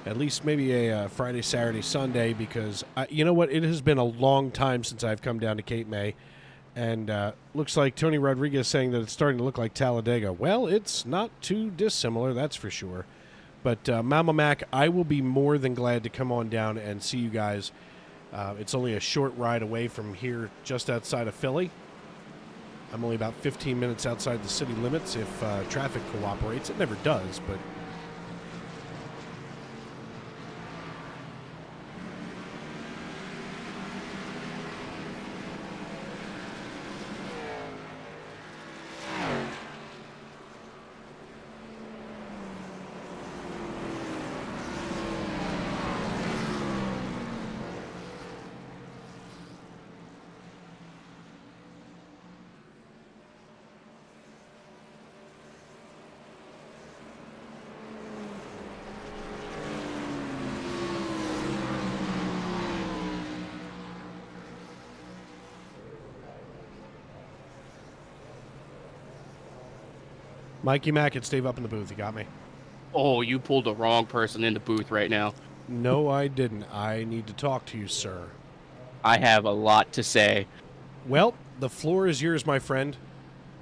at least maybe a Friday, Saturday, Sunday, because you know what? It has been a long time since I've come down to Cape May, and looks like Tony Rodriguez saying that it's starting to look like Talladega. Well, it's not too dissimilar, that's for sure. But Mama Mac, I will be more than glad to come on down and see you guys. It's only a short ride away from here, just outside of Philly. I'm only about 15 minutes outside the city limits if traffic cooperates. It never does, but... Mikey Mack, it's Dave up in the booth. You got me? Oh, you pulled the wrong person in the booth right now. No, I didn't. I need to talk to you, sir. I have a lot to say. Well, the floor is yours, my friend.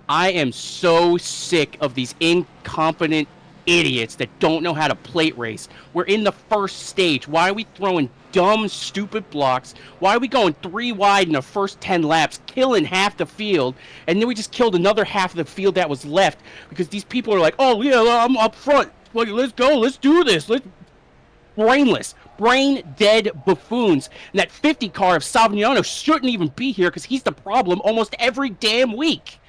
I am so sick of these incompetent idiots that don't know how to plate race. We're in the first stage. Why are we throwing dumb, stupid blocks? Why are we going 3 wide in the first 10 laps, killing half the field, and then we just killed another half of the field that was left because these people are like, oh, yeah, I'm up front. Like, let's go. Let's do this. Brainless, brain-dead buffoons. And that 50 car of Savignano shouldn't even be here because he's the problem almost every damn week.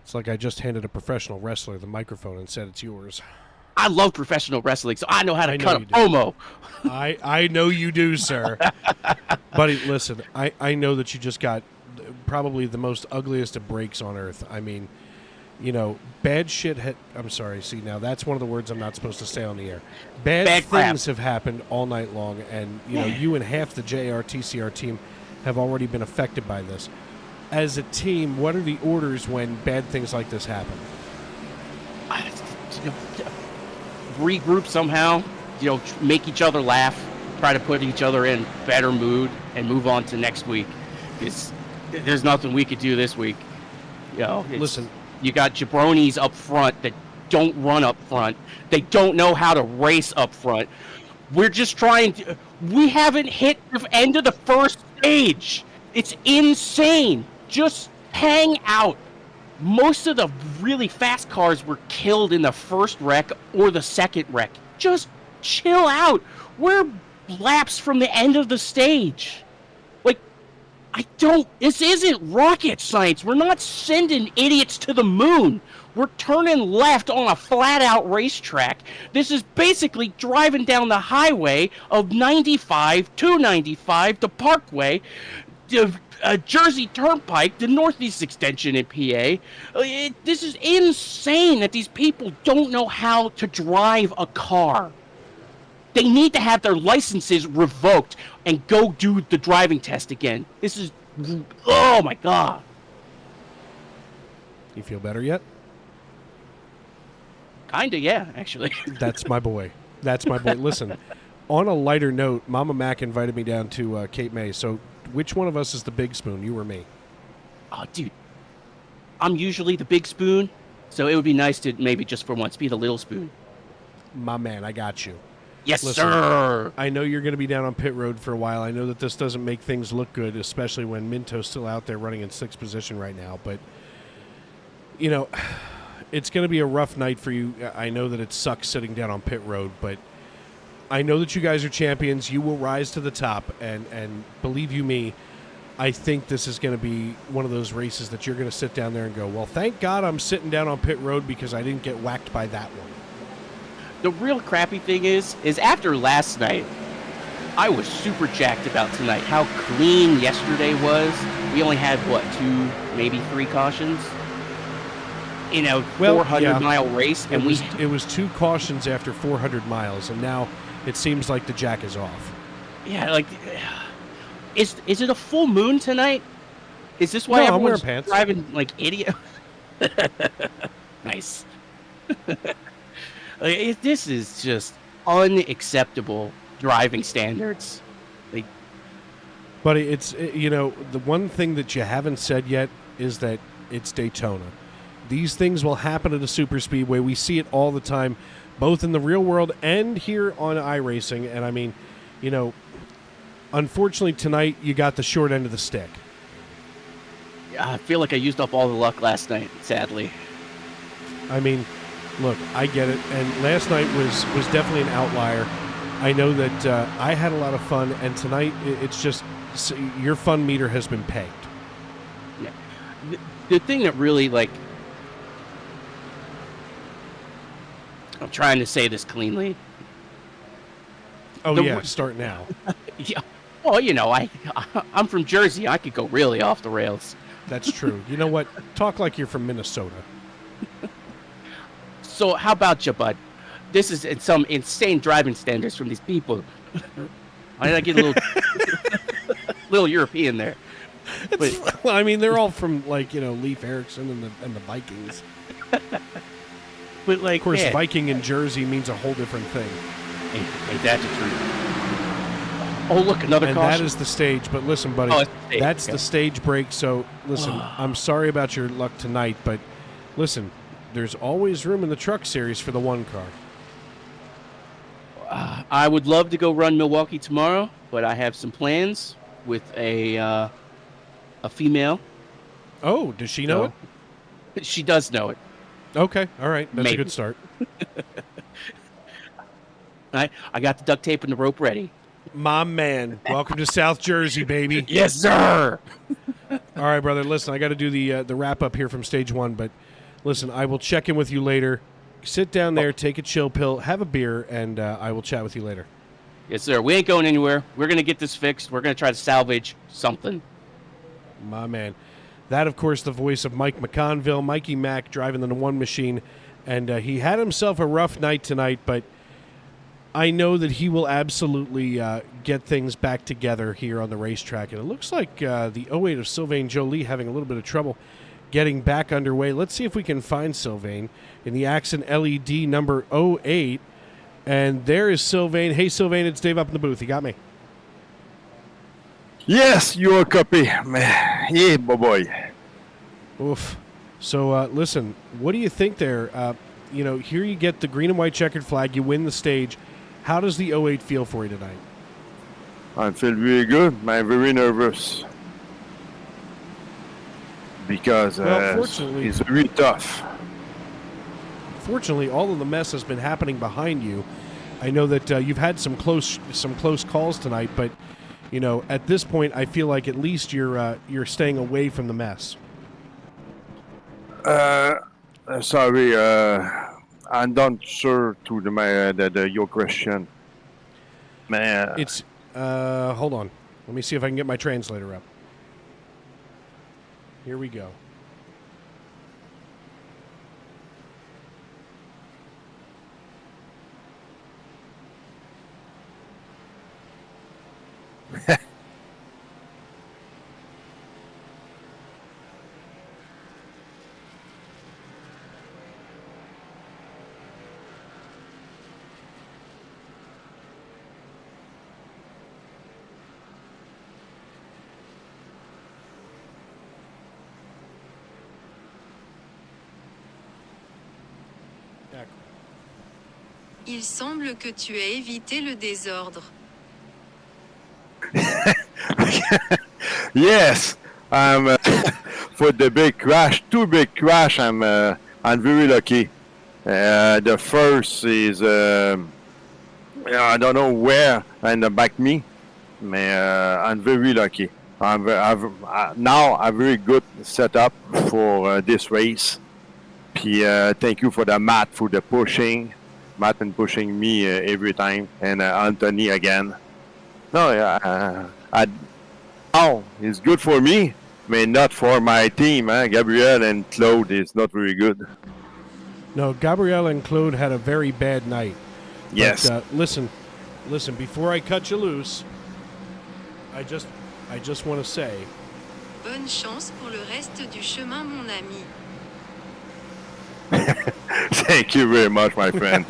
It's like I just handed a professional wrestler the microphone and said it's yours. I love professional wrestling, so I know how to cut a you do. promo. I know you do, sir. Buddy, listen, I know that you just got probably the most ugliest of breaks on earth. I mean, you know, bad shit I'm sorry, see, now that's one of the words I'm not supposed to say on the air. Bad things have happened all night long, and, you know, you and half the JRTCR team have already been affected by this. As a team, what are the orders when bad things like this happen? Regroup somehow, you know, make each other laugh, try to put each other in better mood, and move on to next week. There's nothing we could do this week. You know, listen, you got jabronis up front that don't run up front. They don't know how to race up front. We're just trying to... We haven't hit the end of the first stage. It's insane. Just hang out. Most of the really fast cars were killed in the first wreck or the second wreck. Just chill out. We're laps from the end of the stage. Like, this isn't rocket science. We're not sending idiots to the moon. We're turning left on a flat-out racetrack. This is basically driving down the highway of 95, 295, the Parkway, Jersey Turnpike, the Northeast Extension in PA. This is insane that these people don't know how to drive a car. They need to have their licenses revoked and go do the driving test again. This is... Oh, my God. You feel better yet? Kinda, yeah, actually. That's my boy. That's my boy. Listen, on a lighter note, Mama Mac invited me down to Cape May, so... Which one of us is the big spoon, you or me? Oh, dude. I'm usually the big spoon, so it would be nice to maybe just for once be the little spoon. My man, I got you. Yes, Listen, sir. I know you're going to be down on pit road for a while. I know that this doesn't make things look good, especially when Minto's still out there running in 6th position right now. But, you know, it's going to be a rough night for you. I know that it sucks sitting down on pit road, but... I know that you guys are champions. You will rise to the top, and believe you me, I think this is going to be one of those races that you're going to sit down there and go, well, thank God I'm sitting down on pit road because I didn't get whacked by that one. The real crappy thing is after last night, I was super jacked about tonight. How clean yesterday was. we only had what, 2, maybe 3 cautions in a 400-mile race, and it was 2 cautions after 400 miles, and now it seems like the jack is off. Yeah, like, is it a full moon tonight? Is this why No, I'm wearing everyone's pants. driving like idiot? Nice. This is just unacceptable driving standards. But the one thing that you haven't said yet is that it's Daytona. These things will happen at a super speedway. We see it all the time, both in the real world and here on iRacing. And I mean, unfortunately tonight you got the short end of the stick. I feel like I used up all the luck last night, sadly. I mean, look, I get it. And last night was definitely an outlier. I know that I had a lot of fun, and tonight it's just your fun meter has been pegged. Yeah. The thing that really, I'm trying to say this cleanly. Oh, start now. Yeah. Well, I'm from Jersey. I could go really off the rails. That's true. You know what? Talk like you're from Minnesota. So how about you, bud? This is some insane driving standards from these people. I get a little, little European there. Well, I mean, they're all from Leif Erikson and the Vikings. But of course, Viking in Jersey means a whole different thing. Ain't that the truth? Oh, look, another and caution. That is the stage. But listen, buddy, that's the stage break. So listen, I'm sorry about your luck tonight, but listen, there's always room in the truck series for the 1 car. I would love to go run Milwaukee tomorrow, but I have some plans with a female. Oh, does she know it? She does know it. Okay, all right, that's a good start. I got the duct tape and the rope ready. My man, welcome to South Jersey, baby. Yes, sir. All right, brother. Listen, I got to do the wrap up here from stage 1, but listen, I will check in with you later. Sit down there, take a chill pill, have a beer, and I will chat with you later. Yes, sir. We ain't going anywhere. We're gonna get this fixed. We're gonna try to salvage something. My man. That, of course, the voice of Mike McConville, Mikey Mack, driving the 1 machine, and he had himself a rough night tonight, but I know that he will absolutely get things back together here on the racetrack. And it looks like the 08 of Sylvain Joly having a little bit of trouble getting back underway. Let's see if we can find Sylvain in the Accent LED number 08. And there is Sylvain. Hey, Sylvain, it's Dave up in the booth. You got me? Yes, your copy. Yeah, boy. Oof. So, listen, what do you think there? Here you get the green and white checkered flag. You win the stage. How does the 08 feel for you tonight? I feel very good. I'm very nervous because it's very tough. Fortunately, all of the mess has been happening behind you. I know that you've had some close calls tonight, but at this point, I feel like at least you're staying away from the mess. Sorry. I'm not sure to your question. Man. It's hold on. Let me see if I can get my translator up. Here we go. Il semble que tu aies évité le désordre. Yes, for the big crash, 2 big crash. I'm very lucky. The first is I don't know where in the back me, but I'm very lucky. Now I'm very good setup for this race. Thank you for the Matt for the pushing. Matt and pushing me every time, and Anthony again. No, it's good for me. I mean, not for my team. Gabriel and Claude is not very good. No, Gabrielle and Claude had a very bad night. Yes. But, listen. Before I cut you loose, I just want to say, Bonne chance pour le reste du chemin, mon ami. Thank you very much, my friend.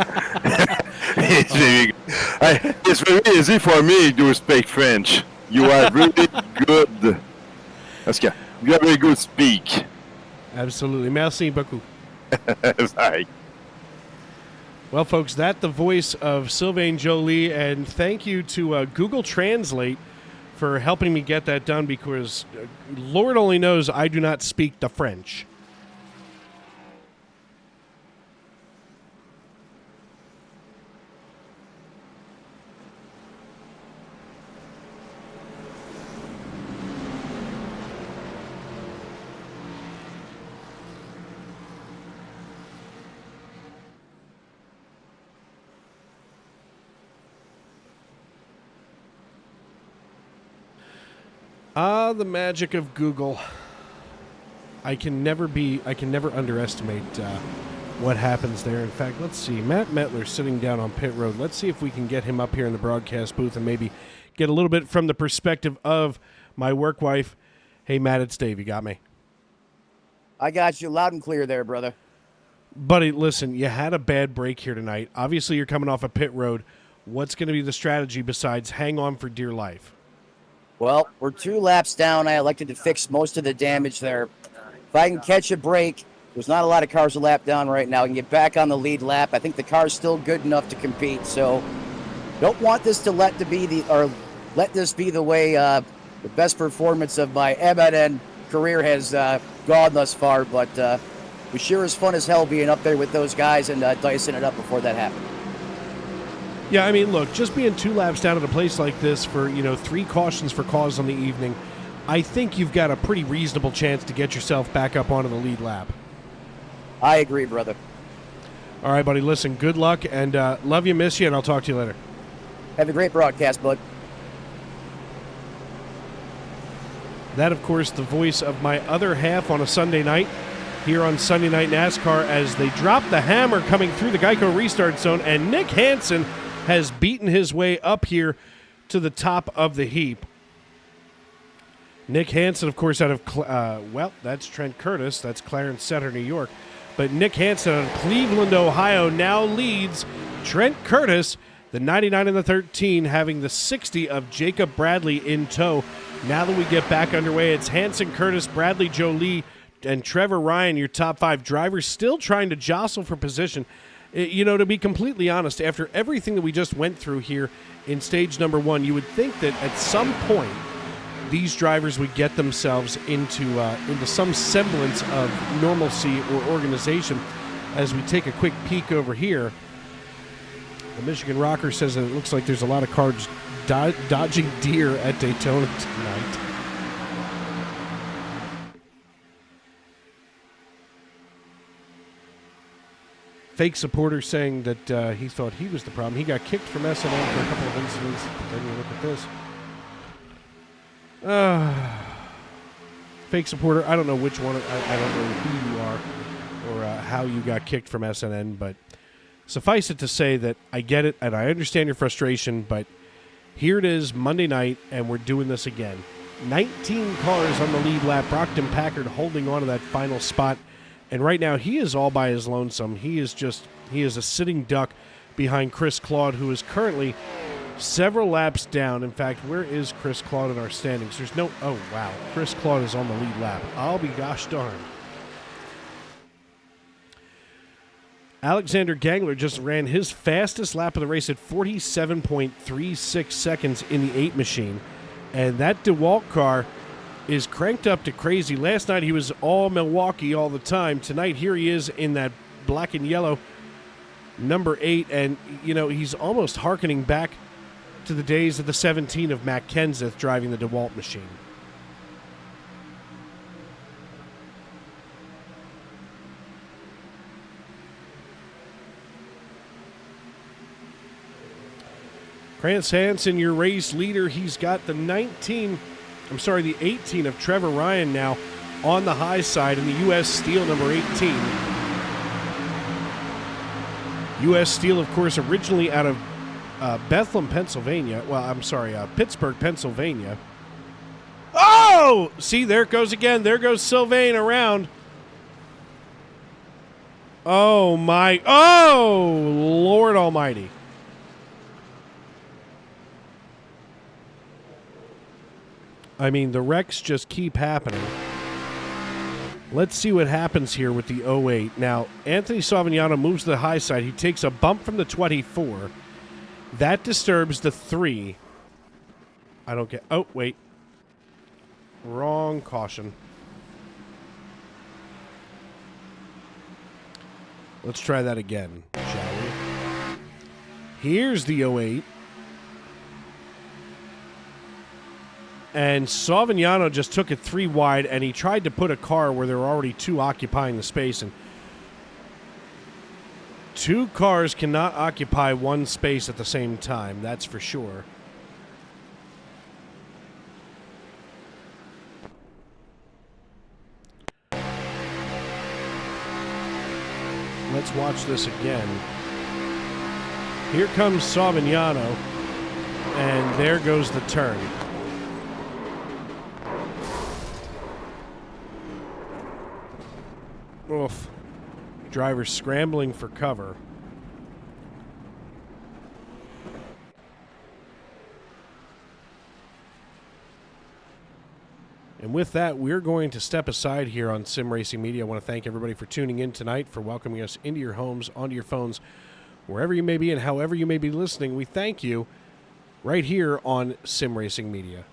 It's very easy for me to speak French. You are really good. That's good. You are very good speak. absolutely. Merci beaucoup. Sorry. Well, folks, that's the voice of Sylvain Joly, and thank you to Google Translate for helping me get that done because Lord only knows I do not speak the French. Ah, the magic of Google. I can never underestimate what happens there. In fact, let's see. Matt Metler sitting down on pit road. Let's see if we can get him up here in the broadcast booth and maybe get a little bit from the perspective of my work wife. Hey, Matt, it's Dave. You got me? I got you loud and clear there, brother. Buddy, listen, you had a bad break here tonight. Obviously, you're coming off a pit road. What's going to be the strategy besides hang on for dear life? Well, we're 2 laps down. I elected to fix most of the damage there. If I can catch a break, there's not a lot of cars a lap down right now. I can get back on the lead lap. I think the car's still good enough to compete. So, don't want this to let this be the way the best performance of my SNN career has gone thus far. But it was sure as fun as hell being up there with those guys and dicing it up before that happened. Yeah, I mean, look, just being 2 laps down at a place like this for, 3 cautions for cause on the evening, I think you've got a pretty reasonable chance to get yourself back up onto the lead lap. I agree, brother. All right, buddy, listen, good luck, and love you, miss you, and I'll talk to you later. Have a great broadcast, bud. That, of course, the voice of my other half on a Sunday night here on Sunday Night NASCAR as they drop the hammer coming through the Geico restart zone, and Nick Hansen has beaten his way up here to the top of the heap. Nick Hansen, of course, out of, that's Trent Curtis. That's Clarence Center, New York. But Nick Hansen out of Cleveland, Ohio, now leads Trent Curtis, the 99 and the 13, having the 60 of Jacob Bradley in tow. Now that we get back underway, it's Hansen, Curtis, Bradley, Jolie, and Trevor Ryan, your top 5 drivers, still trying to jostle for position. To be completely honest, after everything that we just went through here in stage number 1, you would think that at some point these drivers would get themselves into some semblance of normalcy or organization. As we take a quick peek over here, the Michigan Rocker says that it looks like there's a lot of cars dodging deer at Daytona tonight. Fake supporter saying that he thought he was the problem. He got kicked from SNN for a couple of incidents. But then you look at this. Fake supporter. I don't know which one. I don't know who you are or how you got kicked from SNN. But suffice it to say that I get it and I understand your frustration. But here it is Monday night and we're doing this again. 19 cars on the lead lap. Brockton Packard holding on to that final spot. And right now, he is all by his lonesome. He is a sitting duck behind Chris Claude, who is currently several laps down. In fact, where is Chris Claude in our standings? Oh, wow. Chris Claude is on the lead lap. I'll be gosh darn. Alexander Gangler just ran his fastest lap of the race at 47.36 seconds in the 8 machine. And that DeWalt car is cranked up to crazy. Last night he was all Milwaukee all the time. Tonight here he is in that black and yellow number 8, and he's almost hearkening back to the days of the 17 of Matt Kenseth driving the DeWalt machine. Clarence Hansen, your race leader, he's got the the 18 of Trevor Ryan now on the high side in the U.S. Steel number 18. U.S. Steel, of course, originally out of Bethlehem, Pennsylvania. Well, I'm sorry, Pittsburgh, Pennsylvania. Oh! See, there it goes again. There goes Sylvain around. Oh, my. Oh, Lord Almighty. I mean, the wrecks just keep happening. Let's see what happens here with the 08. Now, Anthony Savignano moves to the high side. He takes a bump from the 24. That disturbs the 3. I don't get... Oh, wait. Wrong caution. Let's try that again, shall we? Here's the 08. And Savignano just took it 3 wide, and he tried to put a car where there were already 2 occupying the space. And 2 cars cannot occupy 1 space at the same time, that's for sure. Let's watch this again. Here comes Savignano, and there goes the turn. Oof. Driver scrambling for cover. And with that, we're going to step aside here on Sim Racing Media. I want to thank everybody for tuning in tonight, for welcoming us into your homes, onto your phones, wherever you may be and however you may be listening. We thank you right here on Sim Racing Media.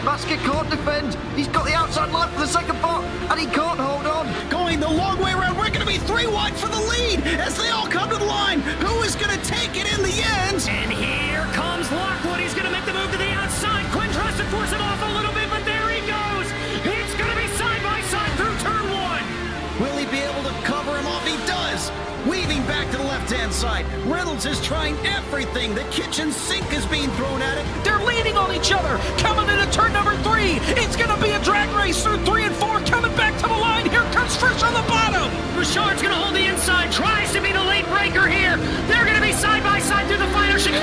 Basket can't defend. He's got the outside line for the second part, and he can't hold on. Going the long way around. We're going to be 3 wide for the lead as they all come to the line. Who is going to take it in the end? And here comes Lockwood. He's going to make the move to the outside. Quinn tries to force him off a little bit, but there he goes. It's going to be side by side through turn 1. Will he be able to cover him off? He does. Weaving back to the left-hand side. Reynolds is trying everything. The kitchen sink is being thrown at it. They're leaning on each other. Coming into turn number 3. It's going to be a drag race through 3 and 4. Coming back to the line. Here comes Frisch on the bottom. Bouchard's going to hold the inside. Tries to be the late breaker here. They're going to be side by side through the final chicane.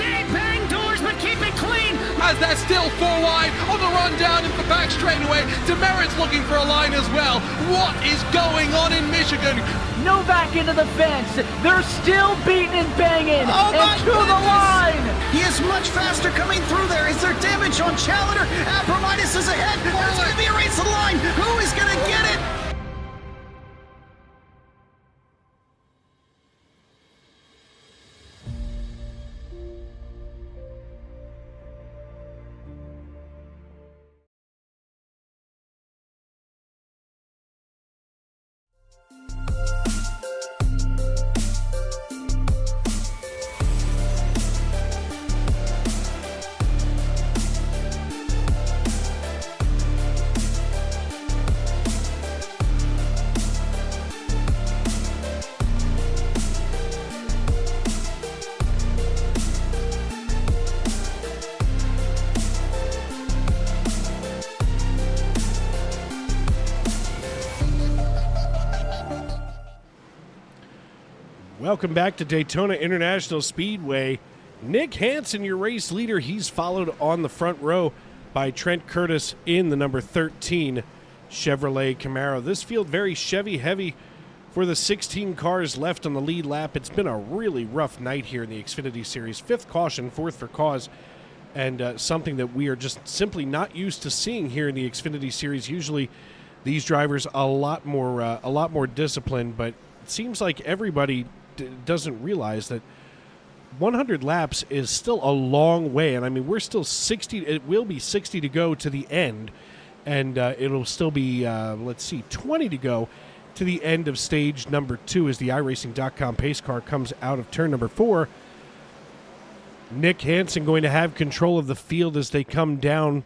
They bang doors, but keep it clean. As they're still 4 wide on the run down into the back straightaway. Demerit's looking for a line as well. What is going on in Michigan? Novak into the fence. They're still beating and banging. Oh and to the line. He is much faster coming through there. Is there damage on Challenger? Abramitis is ahead. There's going to be a race to the line. Who is going to get it? Welcome back to Daytona International Speedway. Nick Hansen, your race leader, he's followed on the front row by Trent Curtis in the number 13 Chevrolet Camaro. This field very Chevy heavy for the 16 cars left on the lead lap. It's been a really rough night here in the Xfinity Series. 5th caution, 4th for cause, and something that we are just simply not used to seeing here in the Xfinity Series. Usually these drivers a lot more disciplined, but it seems like everybody doesn't realize that 100 laps is still a long way, and I mean we're still 60. It will be 60 to go to the end, and it'll still be 20 to go to the end of stage number 2 as the iRacing.com pace car comes out of turn number 4. Nick Hansen going to have control of the field as they come down.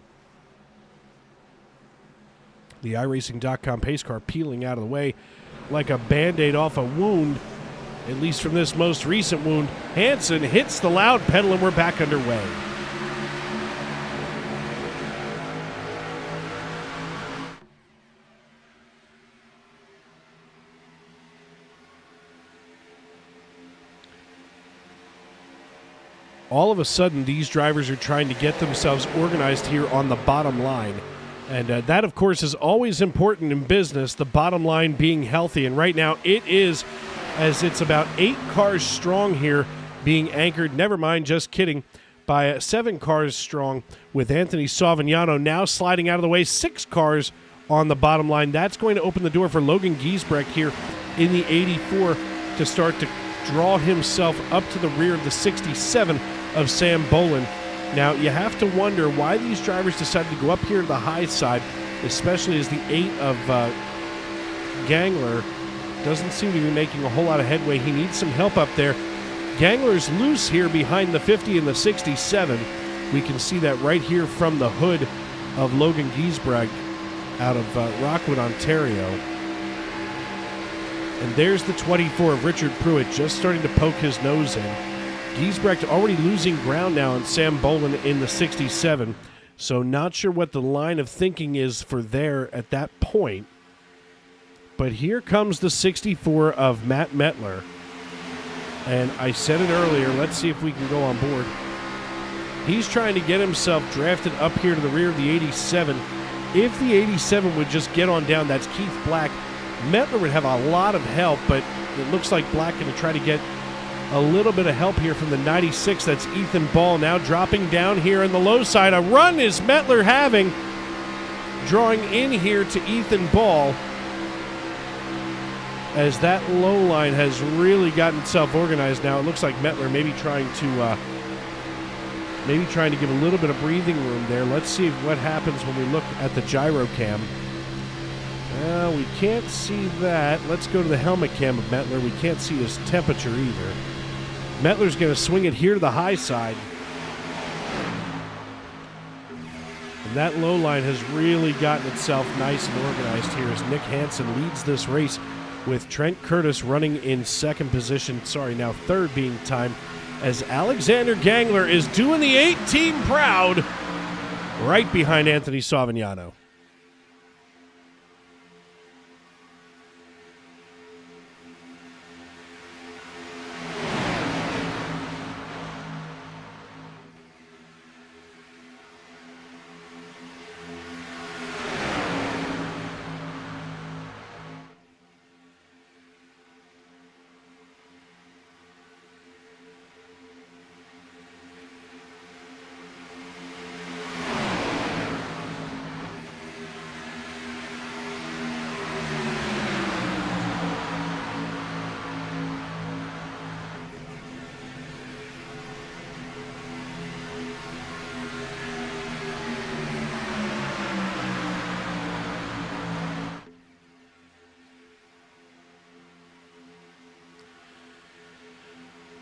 The iRacing.com pace car peeling out of the way like a Band-Aid off a wound, at least from this most recent wound. Hansen hits the loud pedal and we're back underway. All of a sudden, these drivers are trying to get themselves organized here on the bottom line. And that, of course, is always important in business, the bottom line being healthy. And right now it is, as it's about 8 cars strong here being anchored. Never mind, just kidding. By 7 cars strong with Anthony Savignano now sliding out of the way. 6 cars on the bottom line. That's going to open the door for Logan Giesbrecht here in the 84 to start to draw himself up to the rear of the 67 of Sam Bolin. Now, you have to wonder why these drivers decided to go up here to the high side, especially as the 8 of Gangler doesn't seem to be making a whole lot of headway. He needs some help up there. Gangler's loose here behind the 50 and the 67. We can see that right here from the hood of Logan Giesbrecht out of Rockwood, Ontario. And there's the 24 of Richard Pruitt just starting to poke his nose in. Giesbrecht already losing ground now on Sam Bolin in the 67, so not sure what the line of thinking is for there at that point. But here comes the 64 of Matt Mettler. And I said it earlier, let's see if we can go on board. He's trying to get himself drafted up here to the rear of the 87. If the 87 would just get on down, that's Keith Black. Mettler would have a lot of help, but it looks like Black going to try to get a little bit of help here from the 96. That's Ethan Ball now dropping down here in the low side. A run is Mettler having, drawing in here to Ethan Ball as that low line has really gotten itself organized now. It looks like Mettler maybe trying to give a little bit of breathing room there. Let's see what happens when we look at the gyro cam. We can't see that. Let's go to the helmet cam of Mettler. We can't see his temperature either. Mettler's going to swing it here to the high side. And that low line has really gotten itself nice and organized here as Nick Hansen leads this race with Trent Curtis running in second position. Now third being timed as Alexander Gangler is doing the 18 proud right behind Anthony Savignano.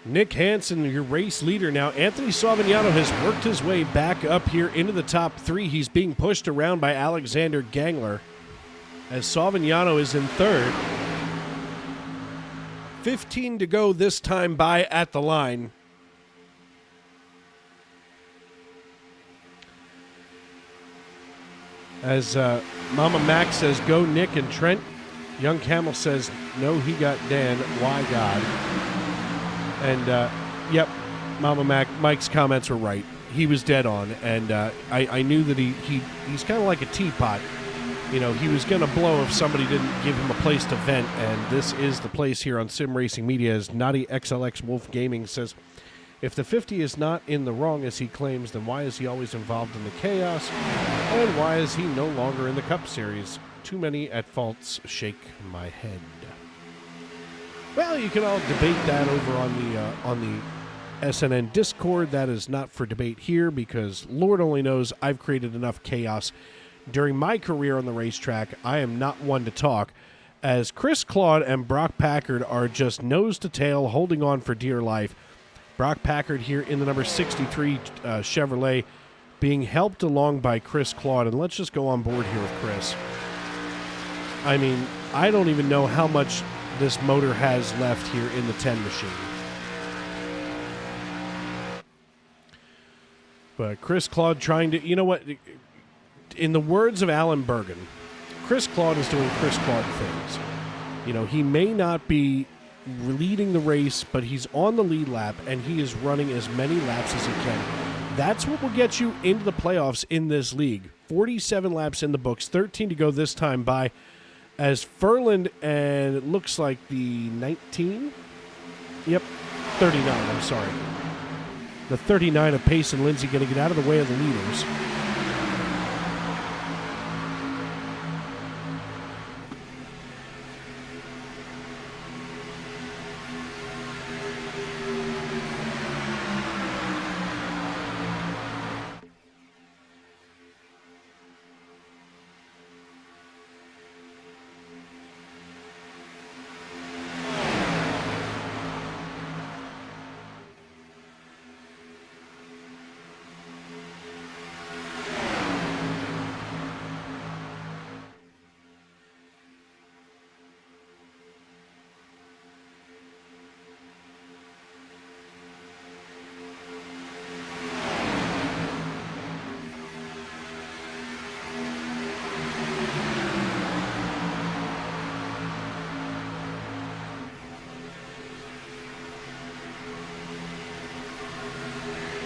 Nick Hansen, your race leader now. Anthony Savignano has worked his way back up here into the top 3. He's being pushed around by Alexander Gangler as Savignano is in third. 15 to go this time by at the line. As Mama Mac says, go Nick and Trent. Young Camel says, no, he got Dan. Why God? And, yep, Mama Mac, Mike's comments were right. He was dead on, and I knew that he's kind of like a teapot. You know, he was going to blow if somebody didn't give him a place to vent, and this is the place here on Sim Racing Media, as Naughty XLX Wolf Gaming says, if the 50 is not in the wrong as he claims, then why is he always involved in the chaos? And why is he no longer in the Cup Series? Too many at faults shake my head. Well, you can all debate that over on the SNN Discord. That is not for debate here because Lord only knows I've created enough chaos during my career on the racetrack. I am not one to talk, as Chris Claude and Brock Packard are just nose to tail holding on for dear life. Brock Packard here in the number 63 Chevrolet being helped along by Chris Claude. And let's just go on board here with Chris. I mean, I don't even know how much this motor has left here in the 10 machine. But Chris Claude trying to, you know what, in the words of Alan Bergen, Chris Claude is doing Chris Claude things. You know, he may not be leading the race, but he's on the lead lap, and he is running as many laps as he can. That's what will get you into the playoffs in this league. 47 laps in the books, 13 to go this time by as Furland, and it looks like the 19? Yep, 39, I'm sorry. The 39 of Pace and Lindsay going to get out of the way of the leaders.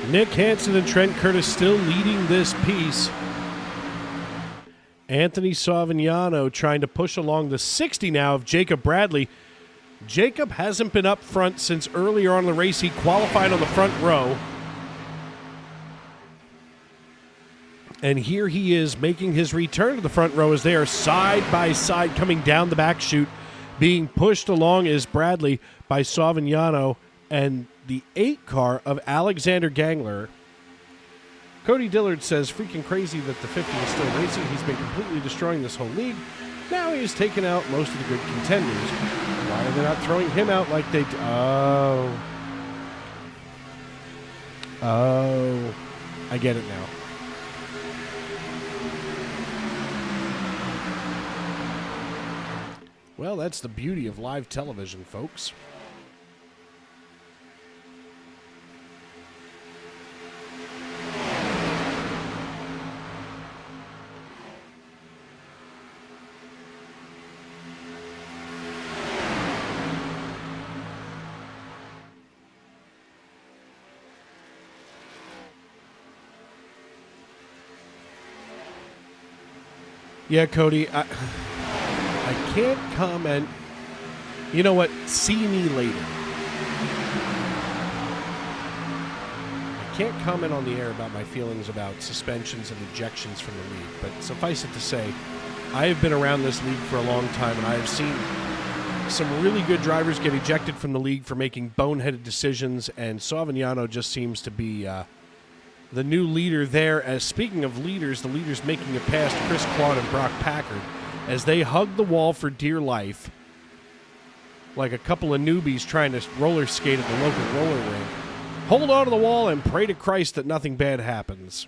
Nick Hansen and Trent Curtis still leading this piece. Anthony Savignano trying to push along the 60 now of Jacob Bradley. Jacob hasn't been up front since earlier on in the race. He qualified on the front row. And here he is making his return to the front row as they are side by side coming down the back chute. Being pushed along is Bradley by Savignano and the 8 car of Alexander Gangler. Cody Dillard says, freaking crazy that the 50 is still racing. He's been completely destroying this whole league. Now he's taken out most of the good contenders. Why are they not throwing him out like they do? Oh, I get it now. Well, that's the beauty of live television, folks. Yeah, Cody, I can't comment. You know what? See me later. I can't comment on the air about my feelings about suspensions and ejections from the league, but suffice it to say, I have been around this league for a long time, and I have seen some really good drivers get ejected from the league for making boneheaded decisions, and Savignano just seems to be the new leader there. As speaking of leaders, the leaders making it past Chris Claude and Brock Packard as they hug the wall for dear life like a couple of newbies trying to roller skate at the local roller rink. Hold on to the wall and pray to Christ that nothing bad happens.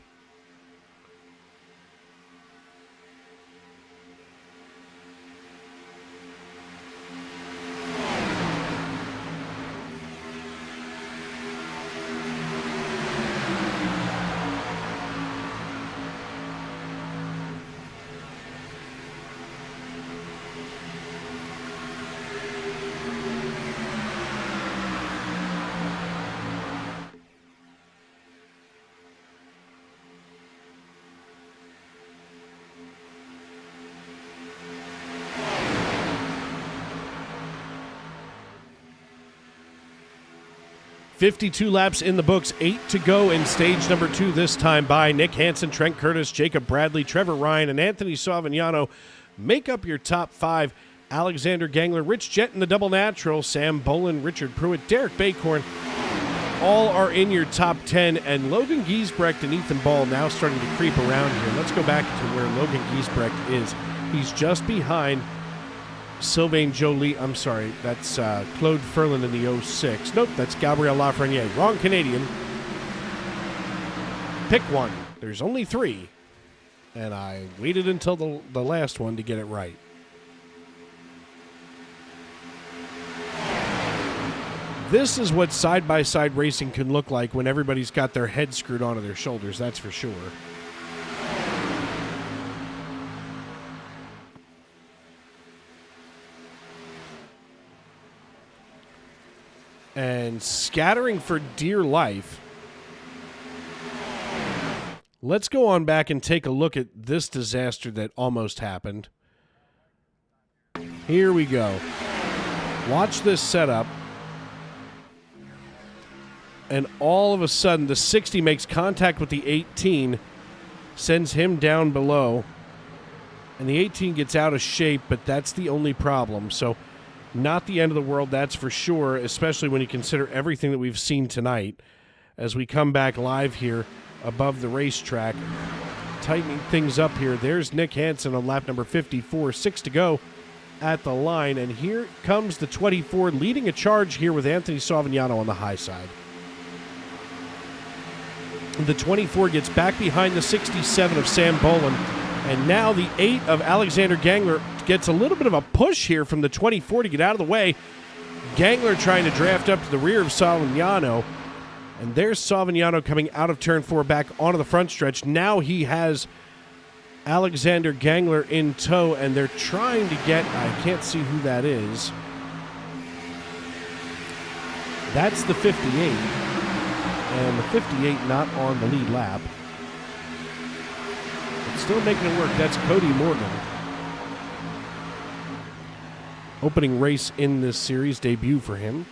52 laps in the books, 8 to go in stage number 2 this time by Nick Hansen, Trent Curtis, Jacob Bradley, Trevor Ryan, and Anthony Savignano. Make up your top 5. Alexander Gangler, Rich Jett in the double natural, Sam Bolin, Richard Pruitt, Derek Bacorn, all are in your top 10, and Logan Giesbrecht and Ethan Ball now starting to creep around here. Let's go back to where Logan Giesbrecht is. He's just behind Sylvain Joly. I'm sorry, that's Claude Ferlin in the 06. Nope, that's Gabriel Lafreniere. Wrong Canadian. Pick one. There's only 3. And I waited until the last one to get it right. This is what side-by-side racing can look like when everybody's got their head screwed onto their shoulders, that's for sure. And scattering for dear life. Let's go on back and take a look at this disaster that almost happened. Here we go. Watch this setup. And all of a sudden, the 60 makes contact with the 18, sends him down below. And the 18 gets out of shape, but that's the only problem. So not the end of the world, that's for sure, especially when you consider everything that we've seen tonight as we come back live here above the racetrack. Tightening things up here. There's Nick Hansen on lap number 54, 6 to go at the line. And here comes the 24 leading a charge here with Anthony Savignano on the high side. The 24 gets back behind the 67 of Sam Bolin. And now the 8 of Alexander Gangler gets a little bit of a push here from the 24 to get out of the way. Gangler trying to draft up to the rear of Savignano. And there's Savignano coming out of turn 4 back onto the front stretch. Now he has Alexander Gangler in tow, and they're trying to get, I can't see who that is. That's the 58. And the 58 not on the lead lap. But still making it work. That's Cody Morgan. Opening race in this series, debut for him.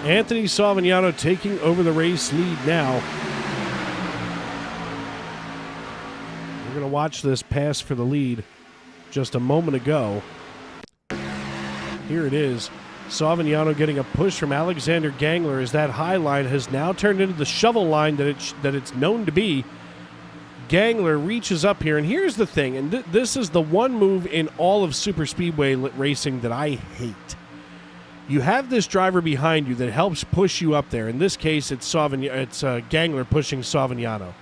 Anthony Savignano taking over the race lead now. We're going to watch this pass for the lead just a moment ago. Here it is. Savignano getting a push from Alexander Gangler as that high line has now turned into the shovel line that it's known to be. Gangler reaches up here, and here's the thing, and this is the one move in all of super speedway racing that I hate. You have this driver behind you that helps push you up there. In this case, it's Gangler pushing Savignano.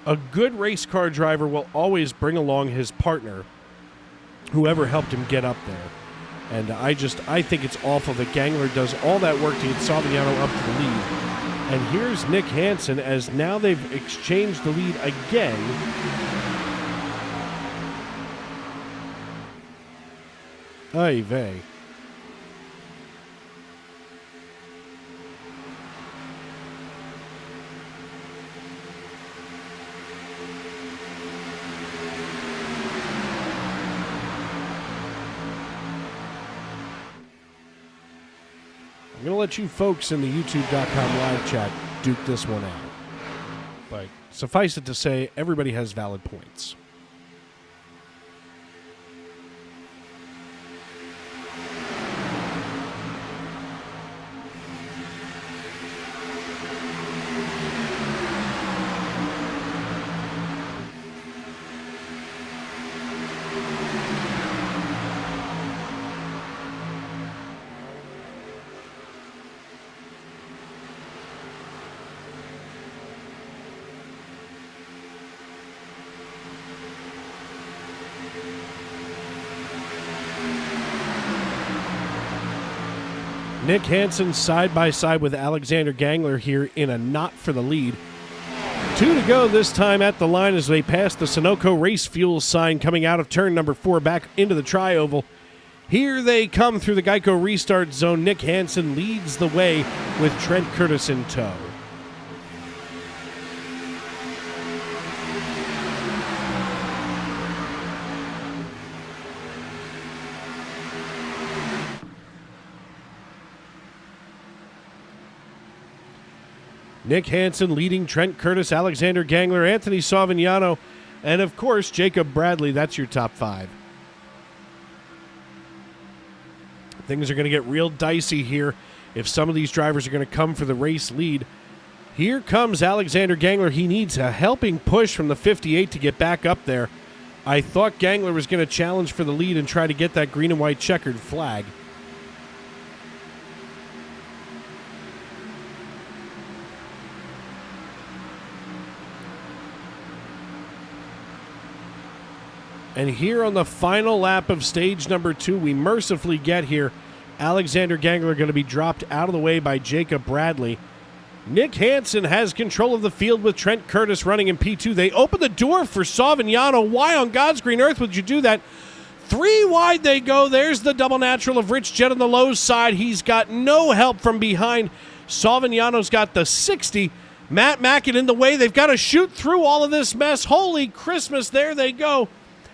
A good race car driver will always bring along his partner, whoever helped him get up there. And I think it's awful that Gangler does all that work to get Savignano up to the lead. And here's Nick Hansen as now they've exchanged the lead again. Ay vey. I'm going to let you folks in the YouTube.com live chat duke this one out. But suffice it to say, everybody has valid points. Nick Hansen side by side with Alexander Gangler here in a knot for the lead. 2 to go this time at the line as they pass the Sunoco Race Fuel sign coming out of turn number 4 back into the tri-oval. Here they come through the Geico restart zone. Nick Hansen leads the way with Trent Curtis in tow. Nick Hansen leading Trent Curtis, Alexander Gangler, Anthony Savignano, and of course Jacob Bradley. That's your top 5. Things are going to get real dicey here if some of these drivers are going to come for the race lead. Here comes Alexander Gangler. He needs a helping push from the 58 to get back up there. I thought Gangler was going to challenge for the lead and try to get that green and white checkered flag. And here on the final lap of stage number 2, we mercifully get here. Alexander Gangler going to be dropped out of the way by Jacob Bradley. Nick Hansen has control of the field with Trent Curtis running in P2. They open the door for Savignano. Why on God's green earth would you do that? 3 wide they go. There's the double natural of Rich Jett on the low side. He's got no help from behind. Savignano's got the 60. Matt Mackin in the way. They've got to shoot through all of this mess. Holy Christmas, there they go.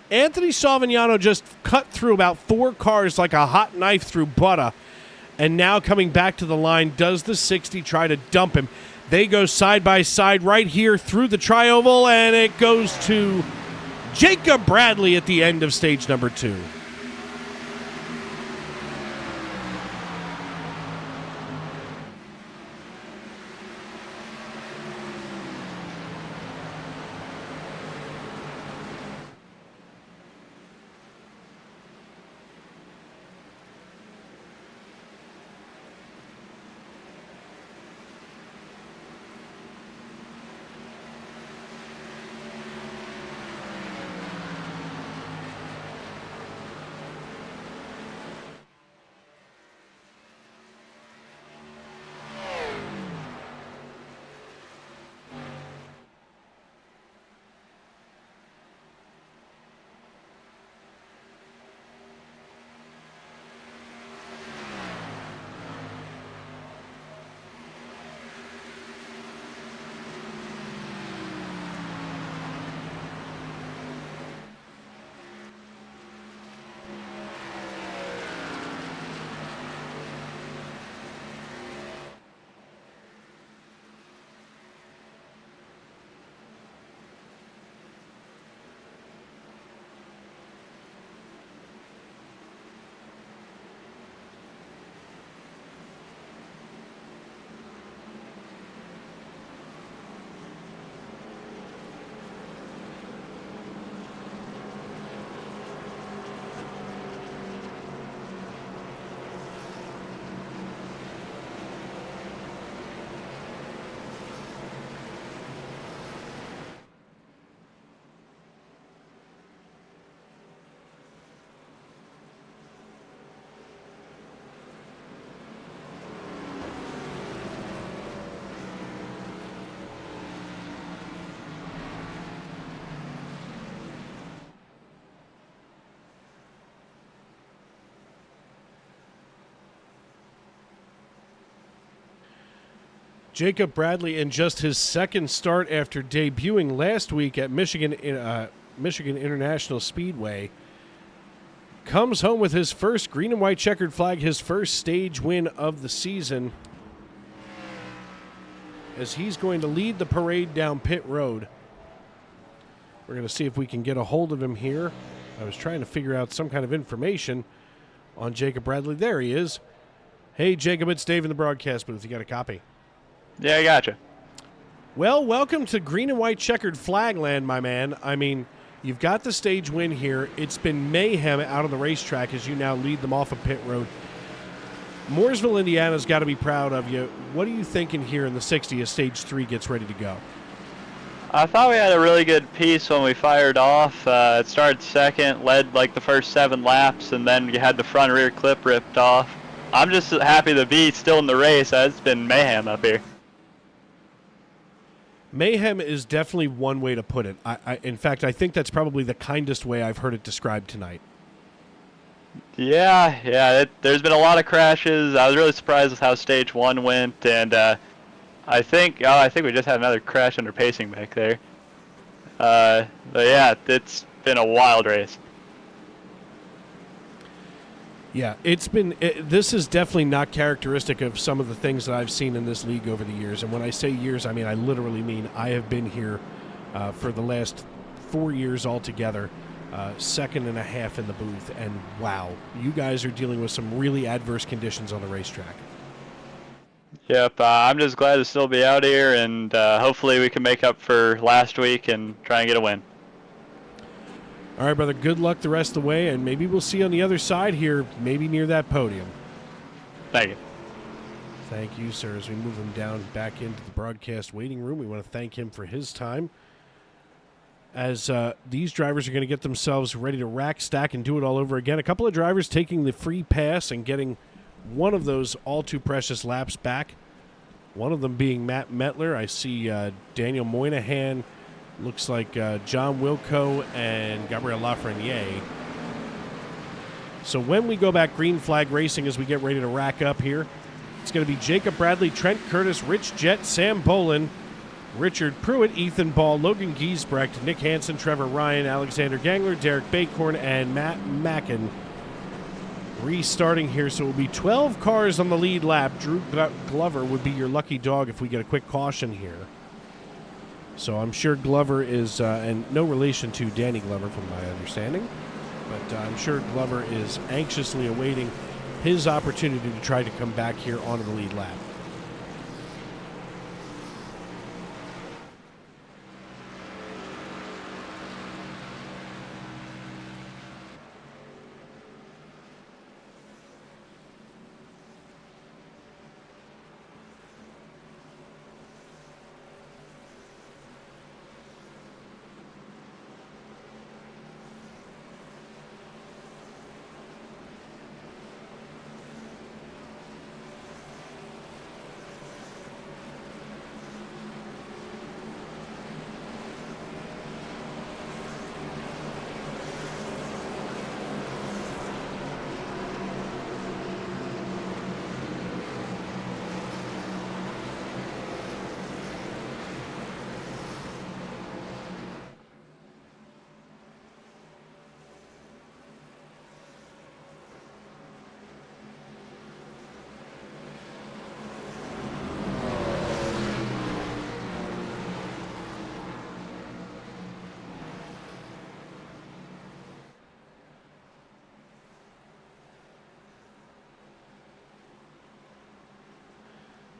Anthony Savignano just cut through about 4 cars like a hot knife through butter. And now coming back to the line, does the 60 try to dump him? They go side by side right here through the tri-oval, and it goes to Jacob Bradley at the end of stage number 2. Jacob Bradley, in just his second start after debuting last week at Michigan International Speedway, comes home with his first green and white checkered flag, his first stage win of the season, as he's going to lead the parade down pit road. We're going to see if we can get a hold of him here. I was trying to figure out some kind of information on Jacob Bradley. There he is. Hey, Jacob, it's Dave in the broadcast booth. You got a copy? Yeah, I gotcha. Well, welcome to green and white checkered flag land, my man. I mean, you've got the stage win here. It's been mayhem out on the racetrack as you now lead them off of pit road. Mooresville, Indiana's got to be proud of you. What are you thinking here in the 60 as stage 3 gets ready to go? I thought we had a really good piece when we fired off. It started second, led like the first 7 laps, and then you had the front rear clip ripped off. I'm just happy to be still in the race. It's been mayhem up here. Mayhem is definitely one way to put it. In fact, I think that's probably the kindest way I've heard it described tonight. Yeah. There's been a lot of crashes. I was really surprised with how stage 1 went, and I think we just had another crash under pacing back there. But yeah, it's been a wild race. Yeah, this is definitely not characteristic of some of the things that I've seen in this league over the years. And when I say years, I mean I literally mean I have been here for the last 4 years altogether, second and a half in the booth. And wow, you guys are dealing with some really adverse conditions on the racetrack. Yep, I'm just glad to still be out here, and hopefully we can make up for last week and try and get a win. All right, brother, good luck the rest of the way, and maybe we'll see you on the other side here, maybe near that podium. Thank you. Thank you, sir. As we move him down back into the broadcast waiting room, we want to thank him for his time. As these drivers are going to get themselves ready to rack, stack, and do it all over again. A couple of drivers taking the free pass and getting one of those all-too-precious laps back. One of them being Matt Mettler. I see Daniel Moynihan. Looks like John Wilco and Gabriel Lafreniere. So when we go back green flag racing as we get ready to rack up here, it's going to be Jacob Bradley, Trent Curtis, Rich Jett, Sam Bolin, Richard Pruitt, Ethan Ball, Logan Giesbrecht, Nick Hansen, Trevor Ryan, Alexander Gangler, Derek Bacorn, and Matt Mackin restarting here. So it will be 12 cars on the lead lap. Drew Glover would be your lucky dog if we get a quick caution here. So I'm sure Glover is, and no relation to Danny Glover from my understanding, but I'm sure Glover is anxiously awaiting his opportunity to try to come back here onto the lead lap.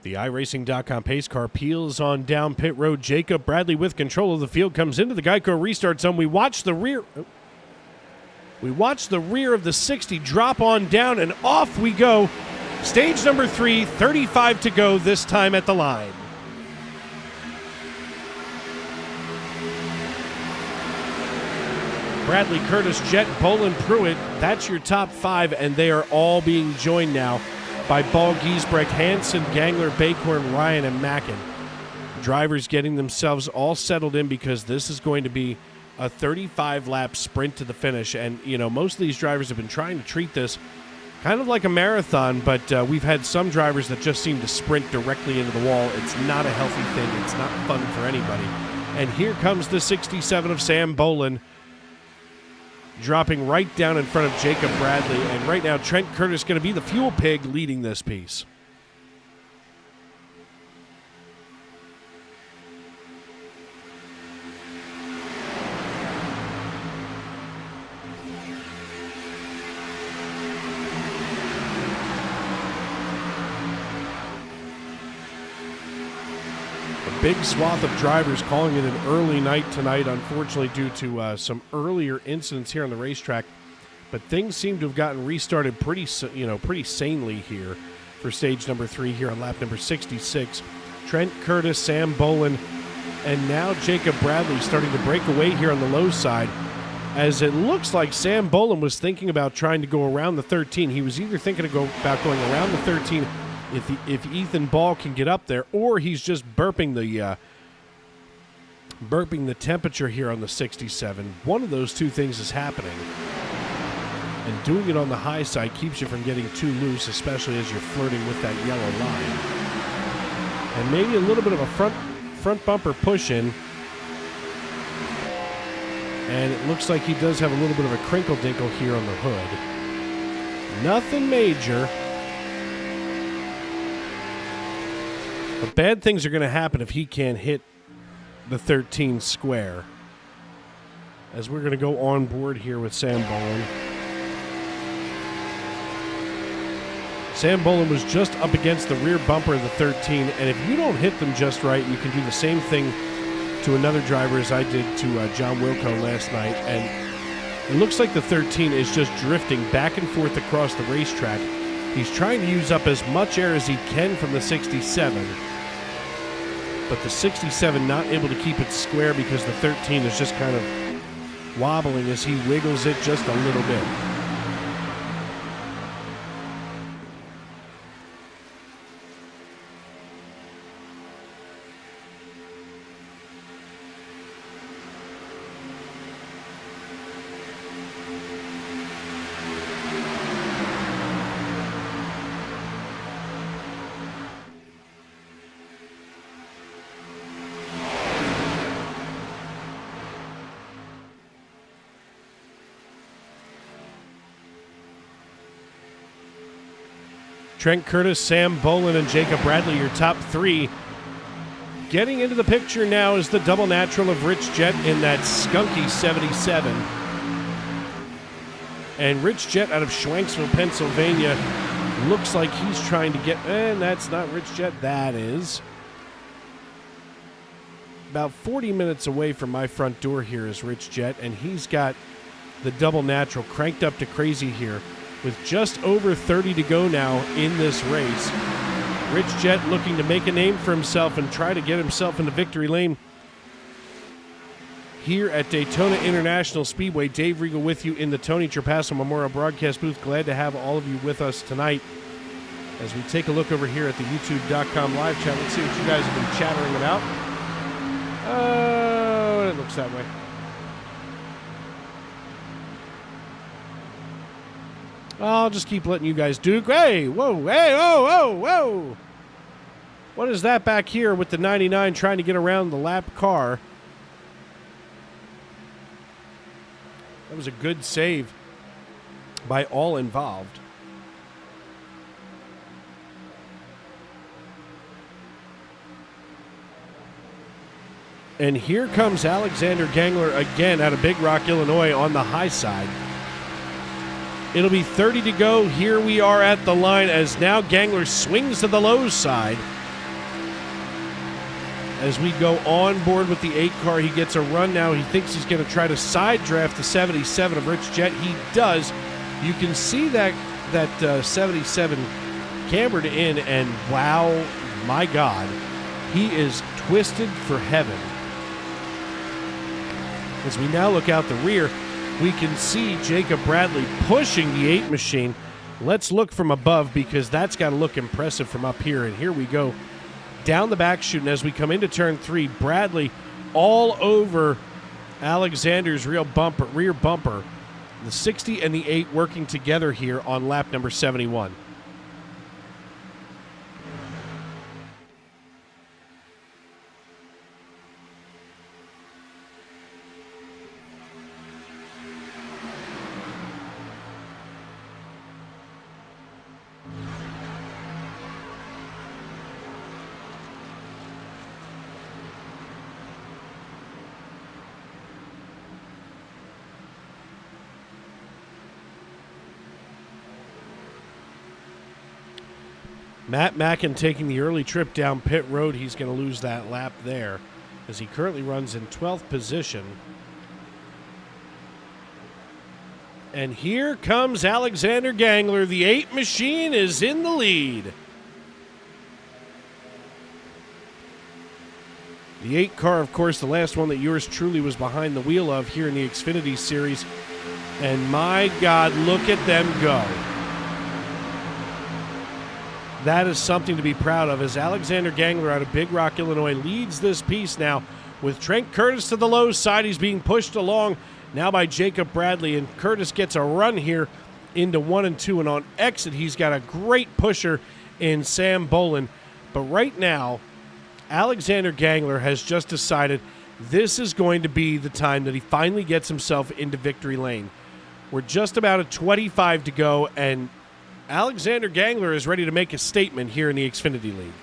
The iRacing.com pace car peels on down pit road. Jacob Bradley with control of the field comes into the Geico restart zone. We watch the rear of the 60 drop on down, and off we go. Stage number 3, 35 to go, this time at the line. Bradley, Curtis, Jett, Bolin, Pruitt, that's your top 5, and they are all being joined now by Ball, Giesbrecht, Hansen, Gangler, Bacorn, Ryan, and Mackin. Drivers getting themselves all settled in because this is going to be a 35-lap sprint to the finish. And, you know, most of these drivers have been trying to treat this kind of like a marathon, but we've had some drivers that just seem to sprint directly into the wall. It's not a healthy thing. It's not fun for anybody. And here comes the 67 of Sam Bolin, dropping right down in front of Jacob Bradley. And right now, Trent Curtis going to be the fuel pig leading this piece. Big swath of drivers calling it an early night tonight, unfortunately, due to some earlier incidents here on the racetrack. But things seem to have gotten restarted pretty sanely here for stage number 3 here on lap number 66. Trent Curtis, Sam Bolin, and now Jacob Bradley starting to break away here on the low side. as it looks like Sam Boland was thinking about trying to go around the 13. He was either thinking about going around the 13 if Ethan Ball can get up there, or he's just burping the temperature here on the 67. One of those two things is happening. And doing it on the high side keeps you from getting too loose, especially as you're flirting with that yellow line. And maybe a little bit of a front bumper push in. And it looks like he does have a little bit of a crinkle dinkle here on the hood. Nothing major. But bad things are going to happen if he can't hit the 13 square. As we're going to go on board here with Sam Boland. Sam Boland was just up against the rear bumper of the 13, and if you don't hit them just right, you can do the same thing to another driver as I did to John Wilco last night, and it looks like the 13 is just drifting back and forth across the racetrack. He's trying to use up as much air as he can from the 67, but the 67 not able to keep it square because the 13 is just kind of wobbling as he wiggles it just a little bit. Trent Curtis, Sam Boland, and Jacob Bradley, your top three. Getting into the picture now is the double natural of Rich Jett in that skunky 77. And Rich Jett out of Schwanksville, Pennsylvania, looks like he's trying to get, and that's not Rich Jett, that is. About 40 minutes away from my front door here is Rich Jett, and he's got the double natural cranked up to crazy here. With just over 30 to go now in this race. Rich Jett looking to make a name for himself and try to get himself into victory lane here at Daytona International Speedway. Dave Regal with you in the Tony Trapasso Memorial Broadcast booth. Glad to have all of you with us tonight as we take a look over here at the YouTube.com live chat. Let's see what you guys have been chattering about. Oh, it looks that way. I'll just keep letting you guys do. Hey, whoa, hey, whoa, whoa, whoa. What is that back here with the 99 trying to get around the lap car? That was a good save by all involved. And here comes Alexander Gangler again out of Big Rock, Illinois on the high side. It'll be 30 to go. Here we are at the line as now Gangler swings to the low side. As we go on board with the 8 car, he gets a run now. He thinks he's going to try to side draft the 77 of Rich Jett. He does. You can see that 77 cambered in, and wow, my God, he is twisted for heaven. As we now look out the rear, we can see Jacob Bradley pushing the 8 machine. Let's look from above because that's got to look impressive from up here. And here we go down the back chute. And as we come into turn 3, Bradley all over Alexander's rear bumper. The 60 and the 8 working together here on lap number 71. Matt Mackin taking the early trip down pit road. He's going to lose that lap there as he currently runs in 12th position. And here comes Alexander Gangler. The 8 machine is in the lead. The 8 car, of course, the last one that yours truly was behind the wheel of here in the Xfinity Series. And my God, look at them go. That is something to be proud of as Alexander Gangler out of Big Rock, Illinois leads this piece now with Trent Curtis to the low side. He's being pushed along now by Jacob Bradley, and Curtis gets a run here into 1 and 2, and on exit he's got a great pusher in Sam Bolin. But right now, Alexander Gangler has just decided this is going to be the time that he finally gets himself into victory lane. We're just about at 25 to go, and Alexander Gangler is ready to make a statement here in the Xfinity League.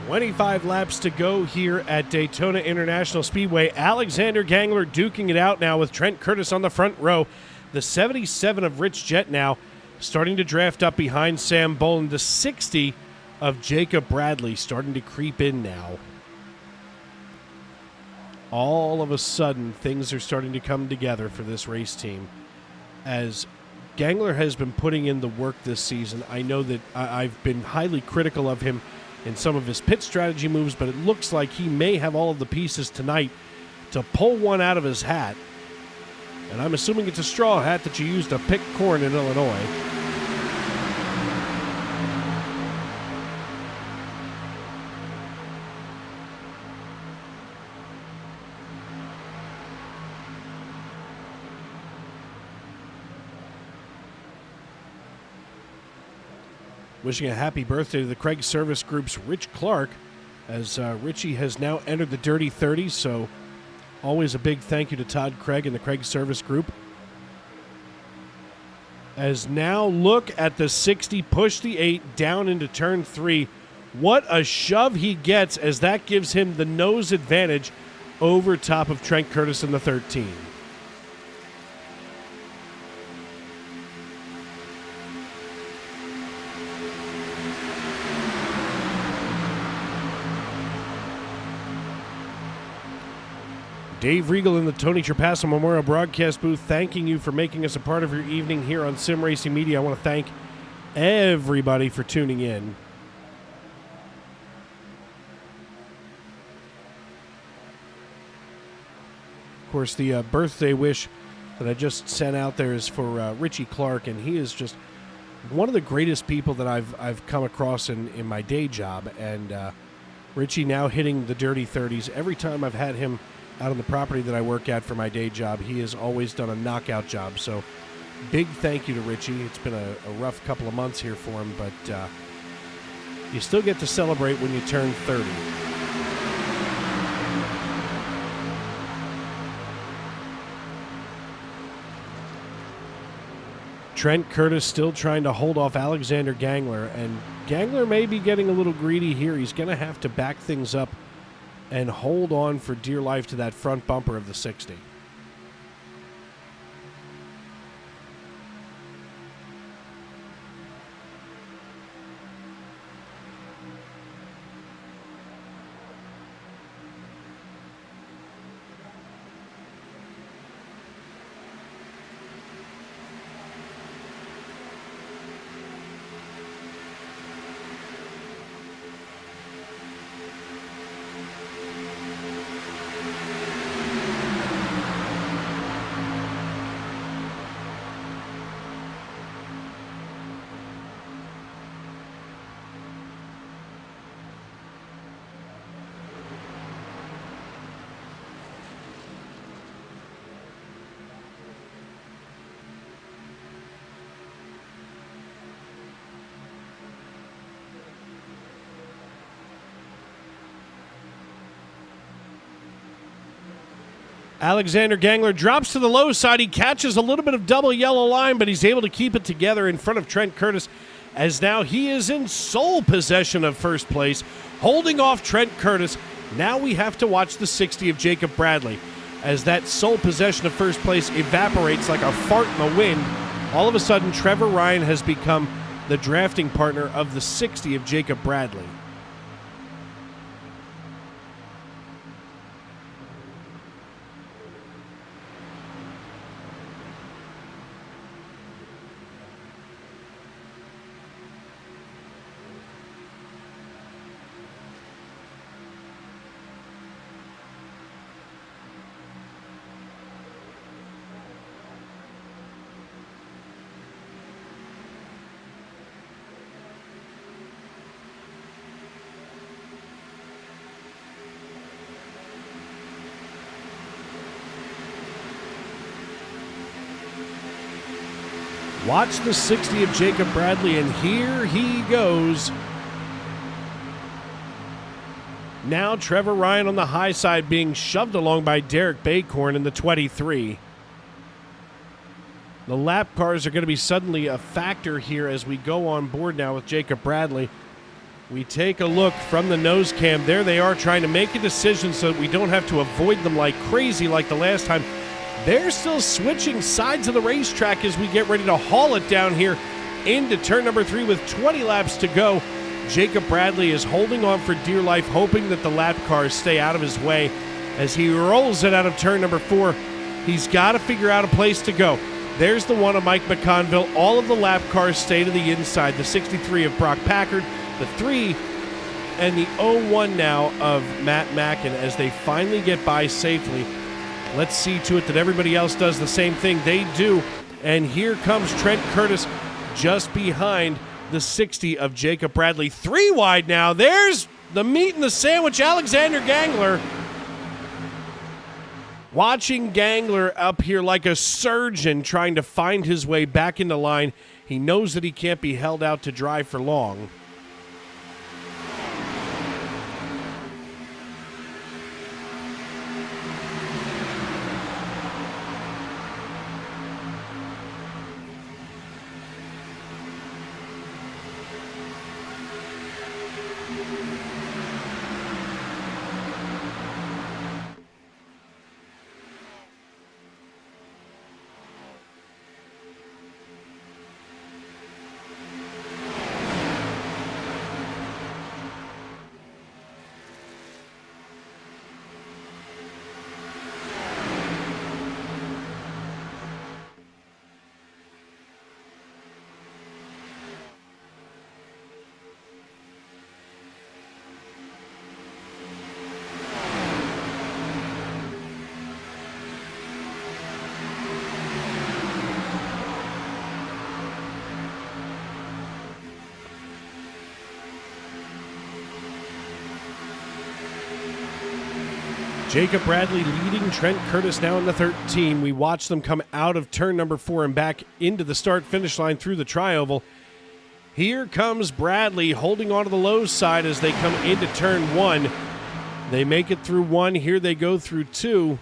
"25 laps to go here at Daytona International Speedway. Alexander Gangler duking it out now with Trent Curtis on the front row. The 77 of Rich Jett now starting to draft up behind Sam Bolin. The 60 of Jacob Bradley starting to creep in now. All of a sudden, things are starting to come together for this race team. As Gangler has been putting in the work this season, I know that I've been highly critical of him in some of his pit strategy moves, but it looks like he may have all of the pieces tonight to pull one out of his hat. And I'm assuming it's a straw hat that you use to pick corn in Illinois. Wishing a happy birthday to the Craig Service Group's Rich Clark, as Richie has now entered the Dirty 30s, so always a big thank you to Todd Craig and the Craig Service Group. As now look at the 60, push the 8 down into turn 3. What a shove he gets, as that gives him the nose advantage over top of Trent Curtis in the 13. Dave Regal in the Tony Trapasso Memorial Broadcast booth, thanking you for making us a part of your evening here on Sim Racing Media. I want to thank everybody for tuning in. Of course, the birthday wish that I just sent out there is for Richie Clark, and he is just one of the greatest people that I've come across in my day job. And Richie now hitting the Dirty 30s. Every time I've had him out on the property that I work at for my day job, he has always done a knockout job. So big thank you to Richie. It's been a rough couple of months here for him, but you still get to celebrate when you turn 30. Trent Curtis still trying to hold off Alexander Gangler, and Gangler may be getting a little greedy here. He's going to have to back things up and hold on for dear life to that front bumper of the 60. Alexander Gangler drops to the low side. He catches a little bit of double yellow line, but he's able to keep it together in front of Trent Curtis, as now he is in sole possession of first place, holding off Trent Curtis. Now we have to watch the 60 of Jacob Bradley, as that sole possession of first place evaporates like a fart in the wind. All of a sudden, Trevor Ryan has become the drafting partner of the 60 of Jacob Bradley. Watch the 60 of Jacob Bradley, and here he goes. Now Trevor Ryan on the high side being shoved along by Derek Bacorn in the 23. The lap cars are going to be suddenly a factor here as we go on board now with Jacob Bradley. We take a look from the nose cam. There they are trying to make a decision so that we don't have to avoid them like crazy like the last time. They're still switching sides of the racetrack as we get ready to haul it down here into turn number 3 with 20 laps to go. Jacob Bradley is holding on for dear life, hoping that the lap cars stay out of his way as he rolls it out of turn number 4. He's got to figure out a place to go. There's the one of Mike McConville. All of the lap cars stay to the inside. The 63 of Brock Packard, the 3, and the 01 now of Matt Mackin as they finally get by safely. Let's see to it that everybody else does the same thing. They do. And here comes Trent Curtis just behind the 60 of Jacob Bradley. 3 wide now. There's the meat and the sandwich, Alexander Gangler. Watching Gangler up here like a surgeon trying to find his way back into line. He knows that he can't be held out to dry for long. Jacob Bradley leading Trent Curtis now in the 13. We watch them come out of turn number 4 and back into the start-finish line through the tri-oval. Here comes Bradley holding on to the low side as they come into turn 1. They make it through 1. Here they go through 2.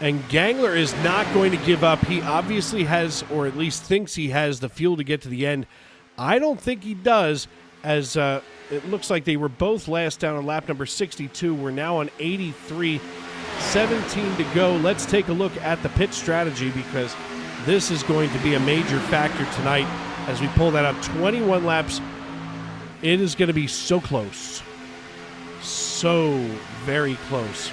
And Gangler is not going to give up. He obviously has, or at least thinks he has, the fuel to get to the end. I don't think he does, as it looks like they were both last down on lap number 62. We're now on 83, 17 to go. Let's take a look at the pit strategy because this is going to be a major factor tonight as we pull that up. 21 laps. It is going to be so close. So very close.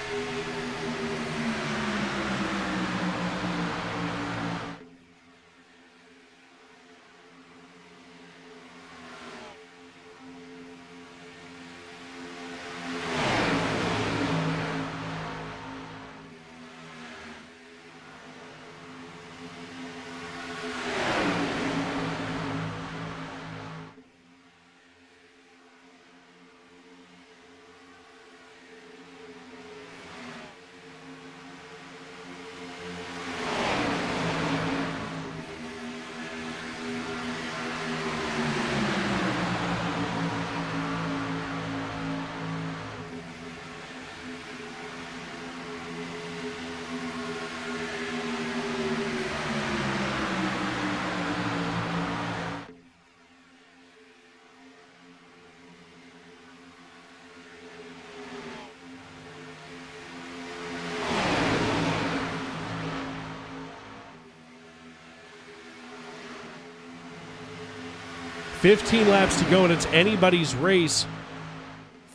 15 laps to go, and it's anybody's race.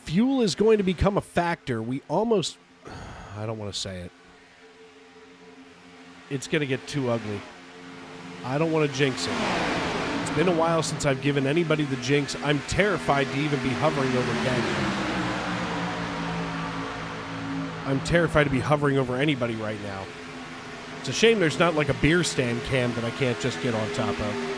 Fuel is going to become a factor. We almost... I don't want to say it. It's going to get too ugly. I don't want to jinx it. It's been a while since I've given anybody the jinx. I'm terrified to even be hovering over Gangler. I'm terrified to be hovering over anybody right now. It's a shame there's not like a beer stand cam that I can't just get on top of.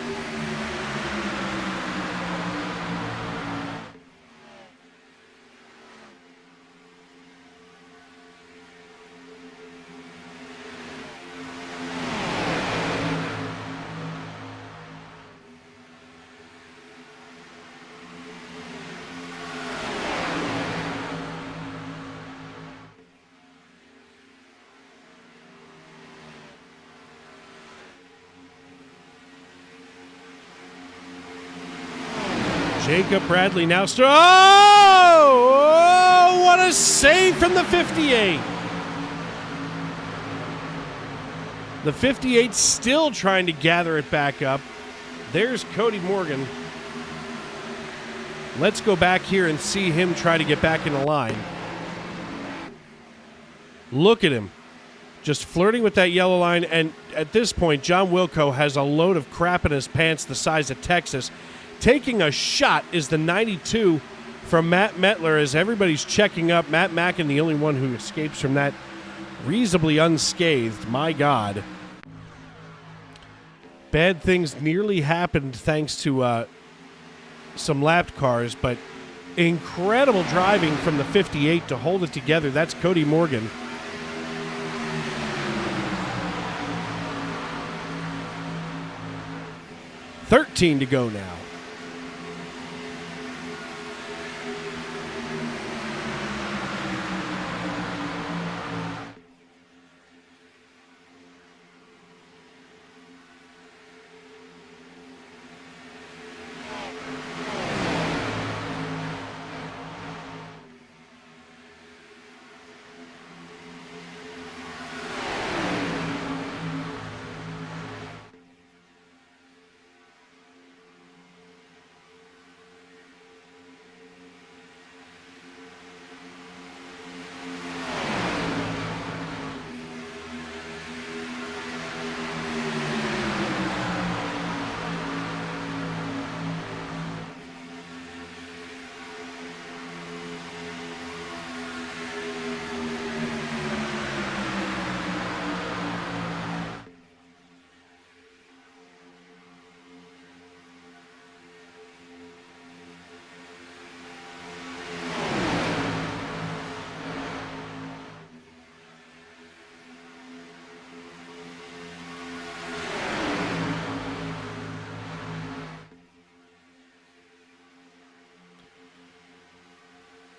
Jacob Bradley now oh, what a save from the 58. The 58 still trying to gather it back up. There's Cody Morgan. Let's go back here and see him try to get back in the line. Look at him. Just flirting with that yellow line, and at this point, John Wilco has a load of crap in his pants the size of Texas. Taking a shot is the 92 from Matt Metler as everybody's checking up. Matt Mackin, the only one who escapes from that reasonably unscathed. My God. Bad things nearly happened thanks to some lapped cars, but incredible driving from the 58 to hold it together. That's Cody Morgan. $13 to go now.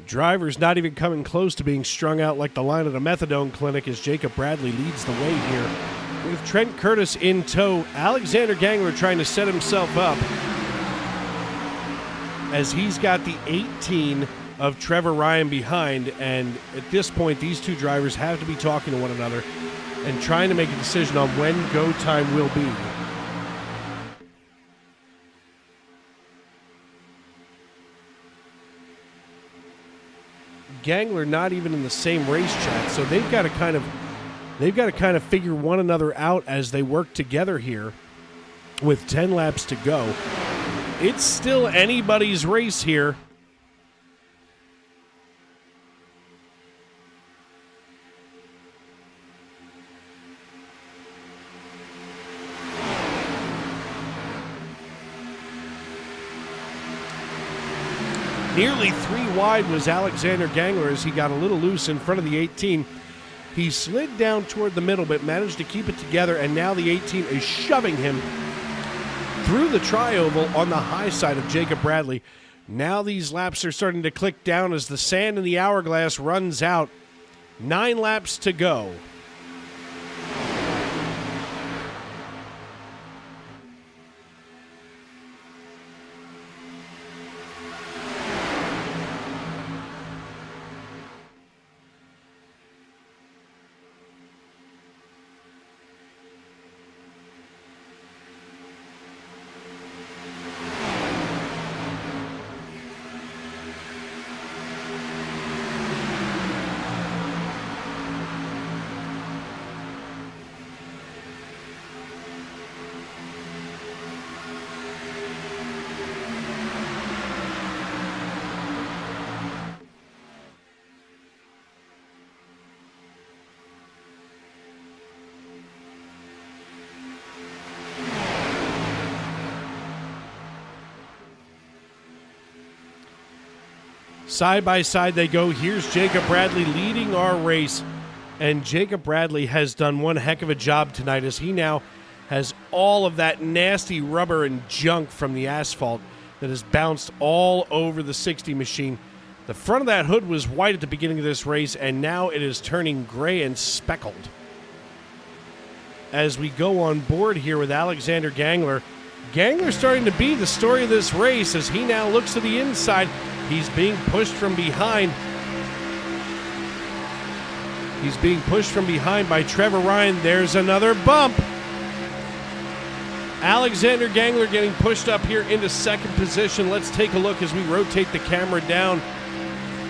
Drivers not even coming close to being strung out like the line at a methadone clinic as Jacob Bradley leads the way here. With Trent Curtis in tow, Alexander Gangler trying to set himself up as he's got the 18 of Trevor Ryan behind, and at this point these two drivers have to be talking to one another and trying to make a decision on when go time will be. Gangler not even in the same race chat, so they've got to kind of figure one another out as they work together here with 10 laps to go. It's still anybody's race here. Nearly 3 wide was Alexander Gangler as he got a little loose in front of the 18. He slid down toward the middle but managed to keep it together, and now the 18 is shoving him through the tri-oval on the high side of Jacob Bradley. Now these laps are starting to click down as the sand in the hourglass runs out. 9 laps to go. Side by side they go. Here's Jacob Bradley leading our race. And Jacob Bradley has done one heck of a job tonight as he now has all of that nasty rubber and junk from the asphalt that has bounced all over the 60 machine. The front of that hood was white at the beginning of this race, and now it is turning gray and speckled. As we go on board here with Alexander Gangler, Gangler starting to be the story of this race as he now looks to the inside. He's being pushed from behind. He's being pushed from behind by Trevor Ryan. There's another bump. Alexander Gangler getting pushed up here into second position. Let's take a look as we rotate the camera down.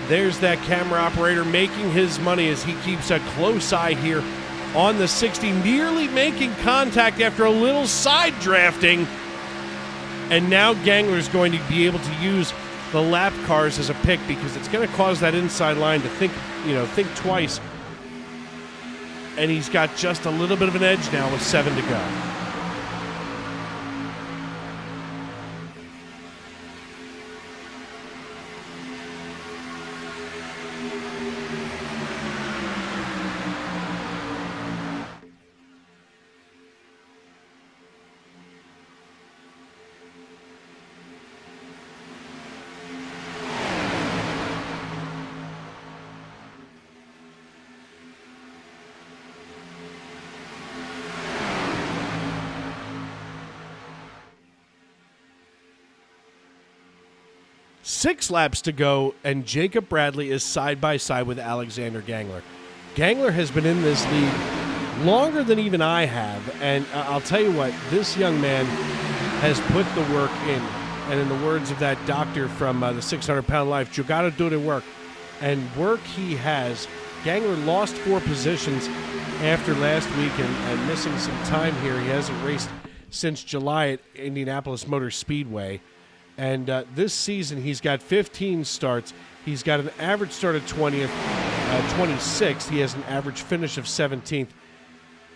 There's that camera operator making his money as he keeps a close eye here on the 60, nearly making contact after a little side drafting. And now Gangler's going to be able to use the lap cars as a pick because it's going to cause that inside line to think twice. And he's got just a little bit of an edge now with 7 to go. Six laps to go, and Jacob Bradley is side by side with Alexander Gangler. Gangler has been in this league longer than even I have, and I'll tell you what, this young man has put the work in. And in the words of that doctor from the 600-Pound Life, you got to do the work. And work he has. Gangler lost 4 positions after last week and missing some time here. He hasn't raced since July at Indianapolis Motor Speedway. And this season, he's got 15 starts. He's got an average start of 20th, 26th. He has an average finish of 17th.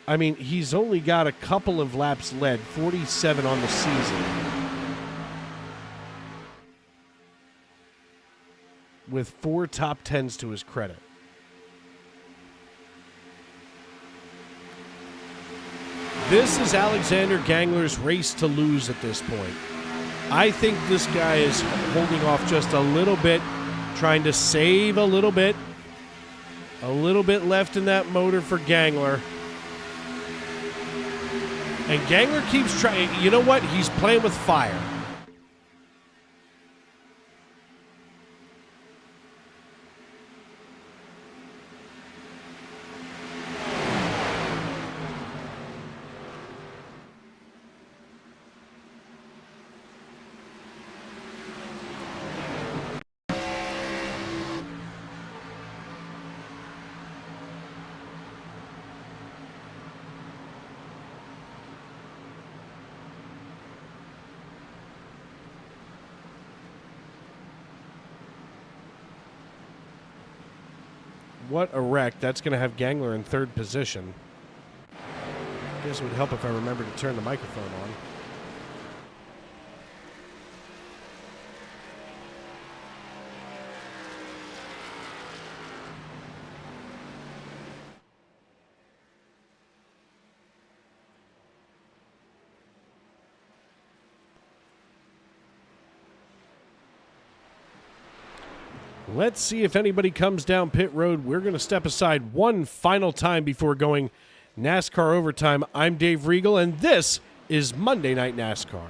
I mean, he's only got a couple of laps led, 47 on the season. With 4 top 10s to his credit. This is Alexander Gangler's race to lose at this point. I think this guy is holding off just a little bit, trying to save a little bit. A little bit left in that motor for Gangler. And Gangler keeps trying. You know what? He's playing with fire. What a wreck. That's going to have Gangler in 3rd position. I guess it would help if I remember to turn the microphone on. Let's see if anybody comes down pit road. We're going to step aside one final time before going NASCAR overtime. I'm Dave Regal, and this is Monday Night NASCAR.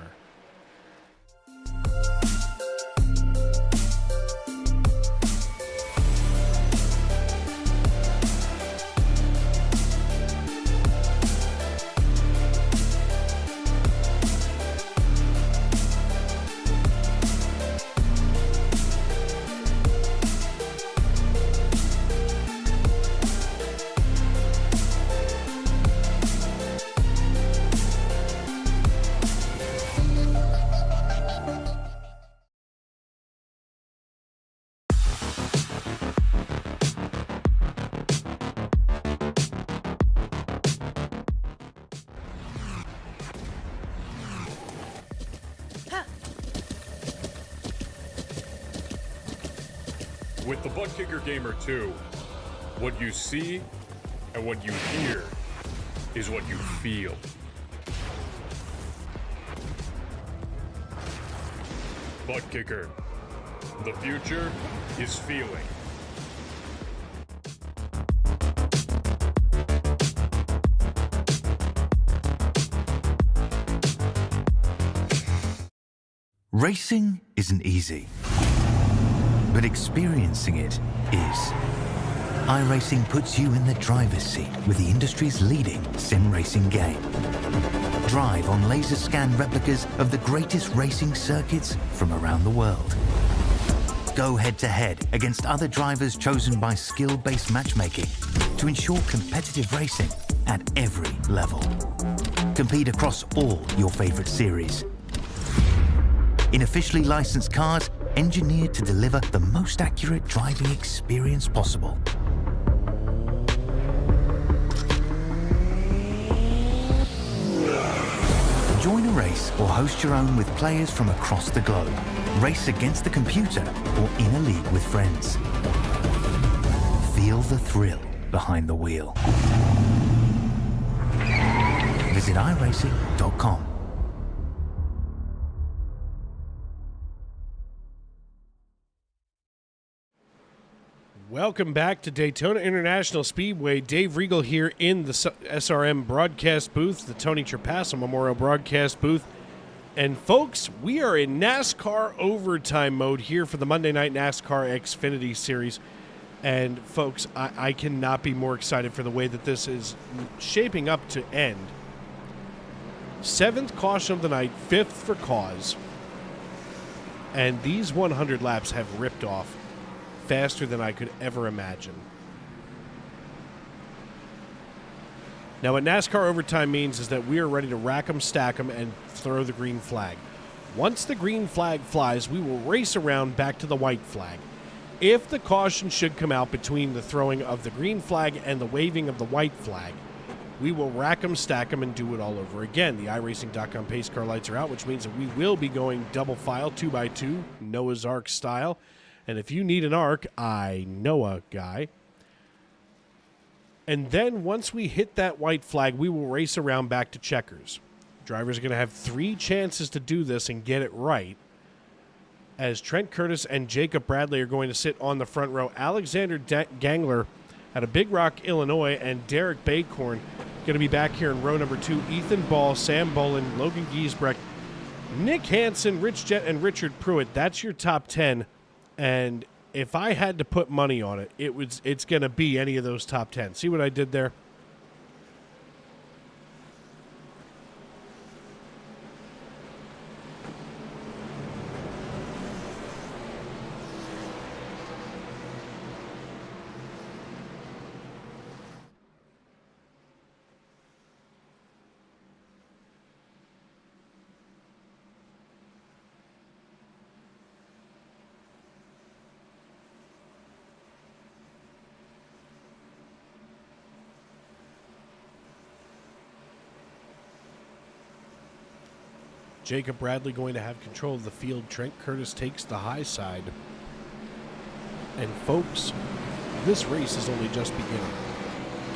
With the Butt Kicker Gamer 2, what you see and what you hear is what you feel. Butt Kicker. The future is feeling. Racing isn't easy, but experiencing it is. iRacing puts you in the driver's seat with the industry's leading sim racing game. Drive on laser scan replicas of the greatest racing circuits from around the world. Go head-to-head against other drivers chosen by skill-based matchmaking to ensure competitive racing at every level. Compete across all your favorite series. In officially licensed cars, engineered to deliver the most accurate driving experience possible. Join a race or host your own with players from across the globe. Race against the computer or in a league with friends. Feel the thrill behind the wheel. Visit iRacing.com. Welcome back to Daytona International Speedway. Dave Regal here in the SRM broadcast booth, the Tony Trapasso Memorial broadcast booth. And folks, we are in NASCAR overtime mode here for the Monday Night NASCAR Xfinity Series. And folks, I cannot be more excited for the way that this is shaping up to end. 7th caution of the night, 5th for cause. And these 100 laps have ripped off faster than I could ever imagine. Now, what NASCAR overtime means is that we are ready to rack 'em, stack 'em, and throw the green flag. Once the green flag flies, we will race around back to the white flag. If the caution should come out between the throwing of the green flag and the waving of the white flag, we will rack 'em, stack 'em, and do it all over again. The iRacing.com pace car lights are out, which means that we will be going double file, 2x2, Noah's Ark style. And if you need an arc, I know a guy. And then once we hit that white flag, we will race around back to checkers. Drivers are going to have 3 chances to do this and get it right, as Trent Curtis and Jacob Bradley are going to sit on the front row. Alexander Gangler out of Big Rock, Illinois, and Derek Baycorn going to be back here in row number 2. Ethan Ball, Sam Bolin, Logan Giesbrecht, Nick Hansen, Rich Jett, and Richard Pruitt. That's your top 10. And if I had to put money on it, it's going to be any of those top 10. See what I did there? Jacob Bradley going to have control of the field. Trent Curtis takes the high side. And folks, this race is only just beginning.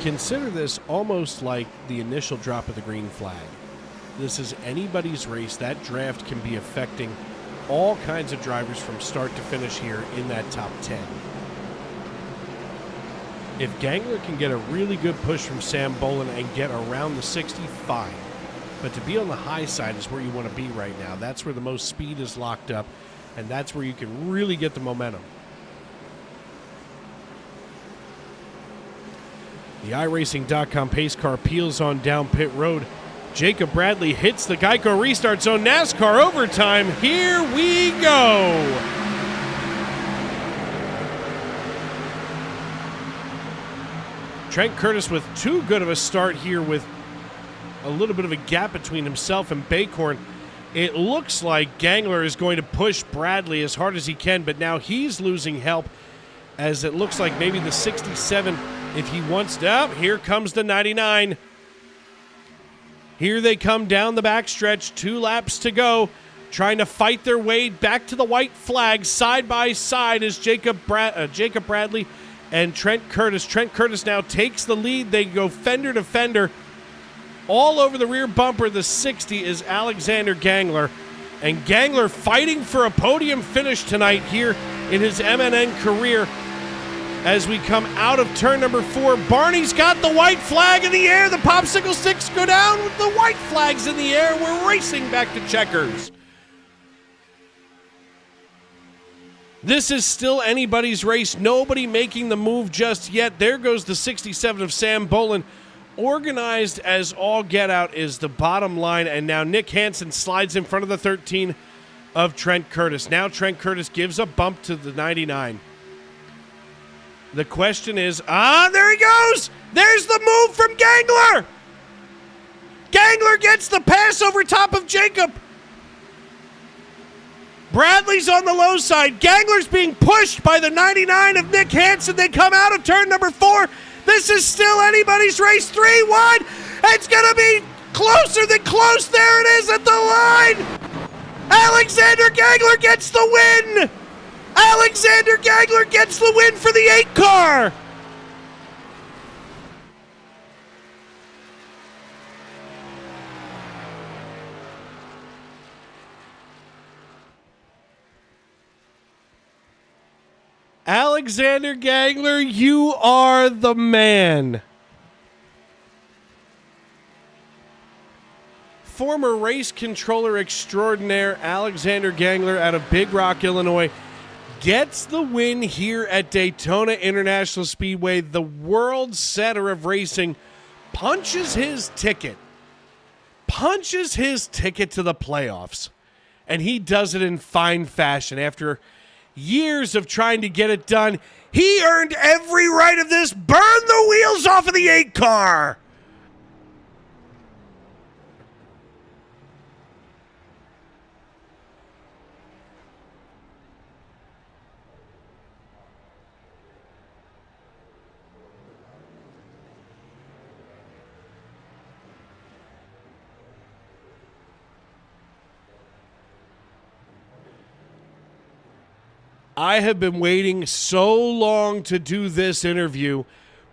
Consider this almost like the initial drop of the green flag. This is anybody's race. That draft can be affecting all kinds of drivers from start to finish here in that top 10. If Gangler can get a really good push from Sam Bolin and get around the 60, fine. But to be on the high side is where you want to be right now. That's where the most speed is locked up, and that's where you can really get the momentum. The iRacing.com pace car peels on down pit road. Jacob Bradley hits the Geico restart zone. NASCAR overtime. Here we go. Trent Curtis with too good of a start here with a little bit of a gap between himself and Baycorn. It looks like Gangler is going to push Bradley as hard as he can, but now he's losing help as it looks like maybe the 67, if he wants to. Here comes the 99. Here they come down the backstretch. 2 laps to go. trying to fight their way back to the white flag. Side by side is Jacob Bradley and Trent Curtis. Trent Curtis now takes the lead. They go fender to fender. All over the rear bumper, the 60 is Alexander Gangler. And Gangler fighting for a podium finish tonight here in his MNN career. As we come out of turn number 4, Barney's got the white flag in the air. The popsicle sticks go down with the white flags in the air. We're racing back to checkers. This is still anybody's race. Nobody making the move just yet. There goes the 67 of Sam Bolin. Organized as all get out is the bottom line. And now Nick Hansen slides in front of the 13 of Trent Curtis. Now Trent Curtis gives a bump to the 99. The question is, there he goes! There's the move from Gangler! Gangler gets the pass over top of Jacob. Bradley's on the low side. Gangler's being pushed by the 99 of Nick Hansen. They come out of turn number 4. This is still anybody's race. 3 wide. It's going to be closer than close. There it is at the line. Alexander Gangler gets the win. Alexander Gangler gets the win for the 8 car. Alexander Gangler, you are the man. Former race controller extraordinaire Alexander Gangler out of Big Rock, Illinois, gets the win here at Daytona International Speedway. The world setter of racing punches his ticket to the playoffs. And he does it in fine fashion. After years of trying to get it done, he earned every right of this. Burn the wheels off of the 8 car. I have been waiting so long to do this interview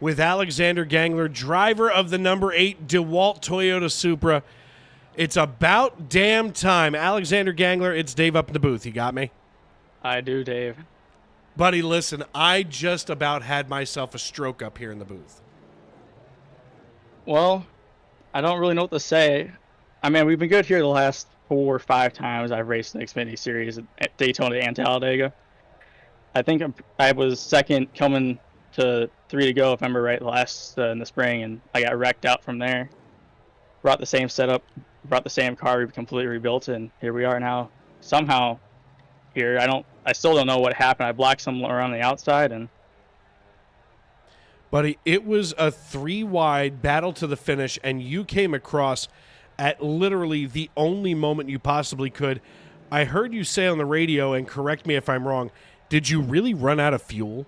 with Alexander Gangler, driver of the number 8 DeWalt Toyota Supra. It's about damn time. Alexander Gangler, it's Dave up in the booth. You got me? I do, Dave. Buddy, listen, I just about had myself a stroke up here in the booth. Well, I don't really know what to say. I mean, we've been good here the last 4 or 5 times I've raced in the Xfinity Series at Daytona and Talladega. I think I was second coming to 3 to go, if I remember right, last in the spring, and I got wrecked out from there. Brought the same setup, brought the same car, we completely rebuilt it, and here we are now. Somehow here, I still don't know what happened. I blocked some around the outside, and buddy, it was a 3-wide battle to the finish, and you came across at literally the only moment you possibly could. I heard you say on the radio, and correct me if I'm wrong, did you really run out of fuel?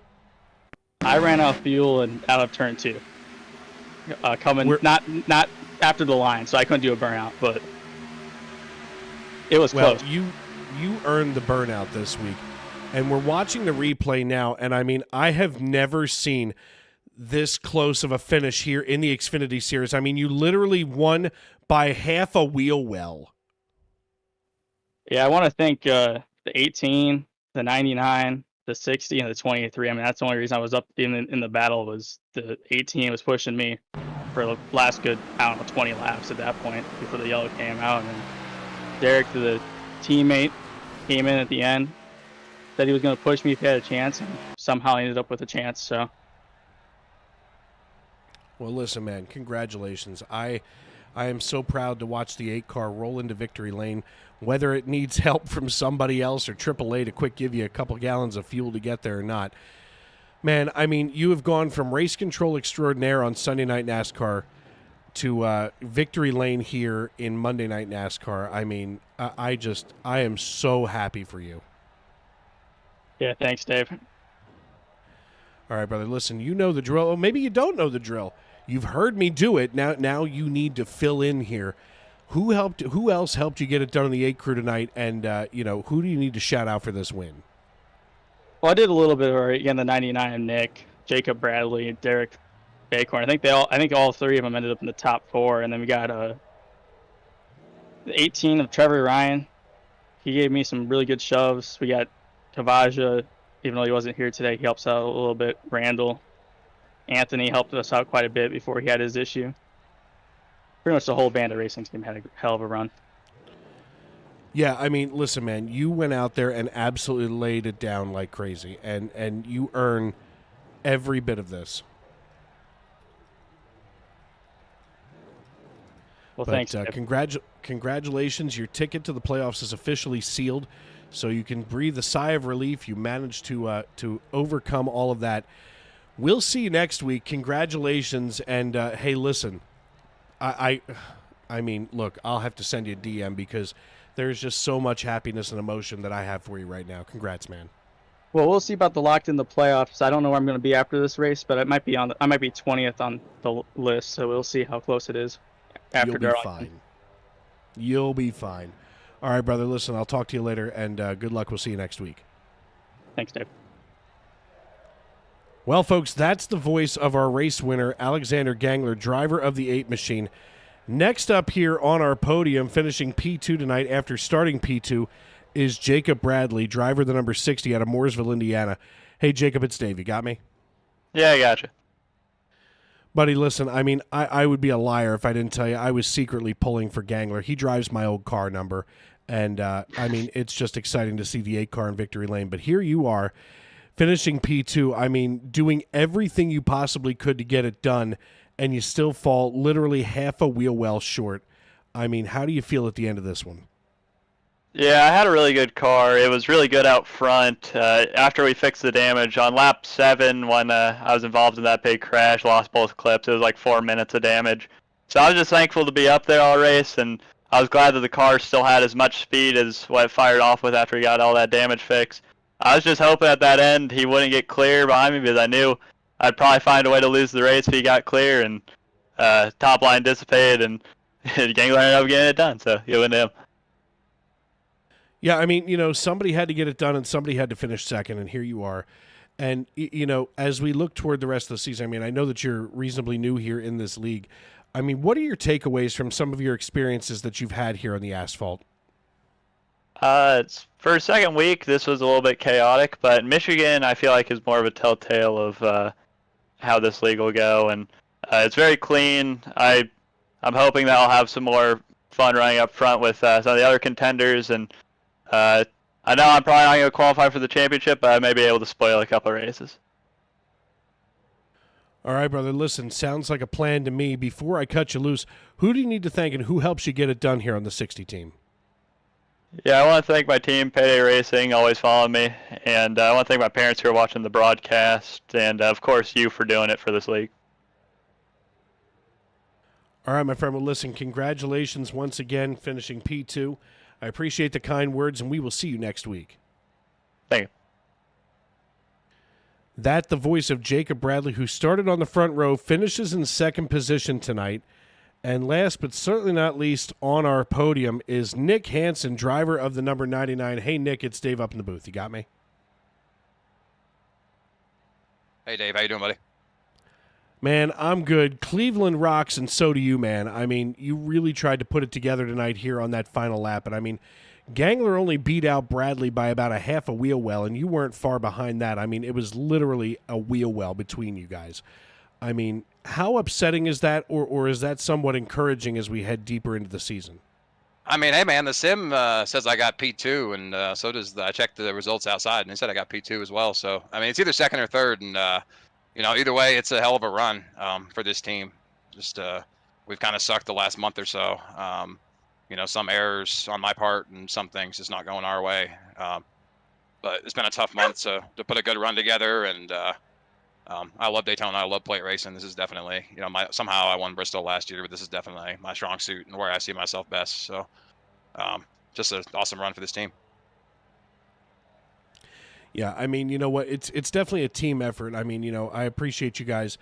I ran out of fuel and out of turn 2. Not after the line, so I couldn't do a burnout, but it was close. You earned the burnout this week, and we're watching the replay now, and I mean, I have never seen this close of a finish here in the Xfinity Series. I mean, you literally won by half a wheel well. Yeah, I want to thank the 18, the 99, the 60, and the 23. I mean, that's the only reason I was up in the battle was the 18 was pushing me for the last good, 20 laps at that point before the yellow came out. And then Derek, the teammate, came in at the end, said he was going to push me if he had a chance, and somehow I ended up with a chance. So, well, listen, man, congratulations. I am so proud to watch the 8 car roll into victory lane. Whether it needs help from somebody else or AAA to quick give you a couple gallons of fuel to get there or not. Man, I mean, you have gone from race control extraordinaire on Sunday Night NASCAR to victory lane here in Monday Night NASCAR. I mean, I am so happy for you. Yeah, thanks, Dave. All right, brother, listen, you know the drill. Oh, maybe you don't know the drill. You've heard me do it. Now you need to fill in here. Who else helped you get it done on the 8 crew tonight? And who do you need to shout out for this win? Well, I did a little bit of again the 99 Nick, Jacob Bradley, Derek Bacorn. I think all three of them ended up in the top 4, and then we got the 18 of Trevor Ryan. He gave me some really good shoves. We got Kavaja, even though he wasn't here today, he helps out a little bit. Randall, Anthony helped us out quite a bit before he had his issue. Pretty much the whole band of racing team had a hell of a run. Yeah, I mean, listen, man, you went out there and absolutely laid it down like crazy, and you earn every bit of this. Well, but, thanks. Congratulations. Your ticket to the playoffs is officially sealed, so you can breathe a sigh of relief. You managed to overcome all of that. We'll see you next week. Congratulations, and hey, listen, I mean, look, I'll have to send you a DM because there's just so much happiness and emotion that I have for you right now. Congrats, man. Well, we'll see about the locked in the playoffs. I don't know where I'm going to be after this race, but I might be 20th on the list, so we'll see how close it is after You'll be fine. You'll be fine. All right, brother, listen, I'll talk to you later, and good luck. We'll see you next week. Thanks, Dave. Well, folks, that's the voice of our race winner, Alexander Gangler, driver of the 8 machine. Next up here on our podium, finishing P2 tonight after starting P2, is Jacob Bradley, driver the number 60 out of Mooresville, Indiana. Hey, Jacob, it's Dave. You got me? Yeah, I got you. Buddy, listen, I mean, I would be a liar if I didn't tell you I was secretly pulling for Gangler. He drives my old car number, and, I mean, it's just exciting to see the 8 car in victory lane. But here you are, finishing P2, I mean, doing everything you possibly could to get it done, and you still fall literally half a wheel well short. I mean, how do you feel at the end of this one? Yeah, I had a really good car. It was really good out front. After we fixed the damage on lap 7, when I was involved in that big crash, lost both clips. It was like 4 minutes of damage. So I was just thankful to be up there all race, and I was glad that the car still had as much speed as what it fired off with after he got all that damage fixed. I was just hoping at that end he wouldn't get clear behind me because I knew I'd probably find a way to lose the race if he got clear, and top line dissipated, and Gangler ended up getting it done, so you win him. Yeah, I mean, somebody had to get it done and somebody had to finish second, and here you are. And, as we look toward the rest of the season, I mean, I know that you're reasonably new here in this league. I mean, what are your takeaways from some of your experiences that you've had here on the asphalt? For a second week, this was a little bit chaotic, but Michigan, I feel like, is more of a telltale of how this league will go, and it's very clean. I'm hoping that I'll have some more fun running up front with some of the other contenders, and I know I'm probably not going to qualify for the championship, but I may be able to spoil a couple of races. All right, brother, listen, sounds like a plan to me. Before I cut you loose, who do you need to thank and who helps you get it done here on the 60 team? Yeah, I want to thank my team, Payday Racing, always following me, and I want to thank my parents who are watching the broadcast, and of course you for doing it for this league. All right, my friend, well, listen, congratulations once again, finishing P2. I appreciate the kind words, and we will see you next week. Thank you. That the voice of Jacob Bradley, who started on the front row, finishes in second position tonight. And last but certainly not least on our podium is Nick Hansen, driver of the number 99. Hey, Nick, it's Dave up in the booth. You got me? Hey, Dave. How you doing, buddy? Man, I'm good. Cleveland rocks, and so do you, man. I mean, you really tried to put it together tonight here on that final lap. And, I mean, Gangler only beat out Bradley by about a half a wheel well, and you weren't far behind that. I mean, it was literally a wheel well between you guys. I mean, how upsetting is that, or is that somewhat encouraging as we head deeper into the season? I mean, hey, man, the sim says I got P2, and so does I checked the results outside, and it said I got P2 as well. So, I mean, it's either second or third, and, either way, it's a hell of a run for this team. Just we've kind of sucked the last month or so. Some errors on my part and some things just not going our way. But it's been a tough month to put a good run together, and I love Daytona. I love plate racing. This is definitely, somehow I won Bristol last year, but this is definitely my strong suit and where I see myself best. So just an awesome run for this team. Yeah, I mean, you know what? It's definitely a team effort. I mean, I appreciate you guys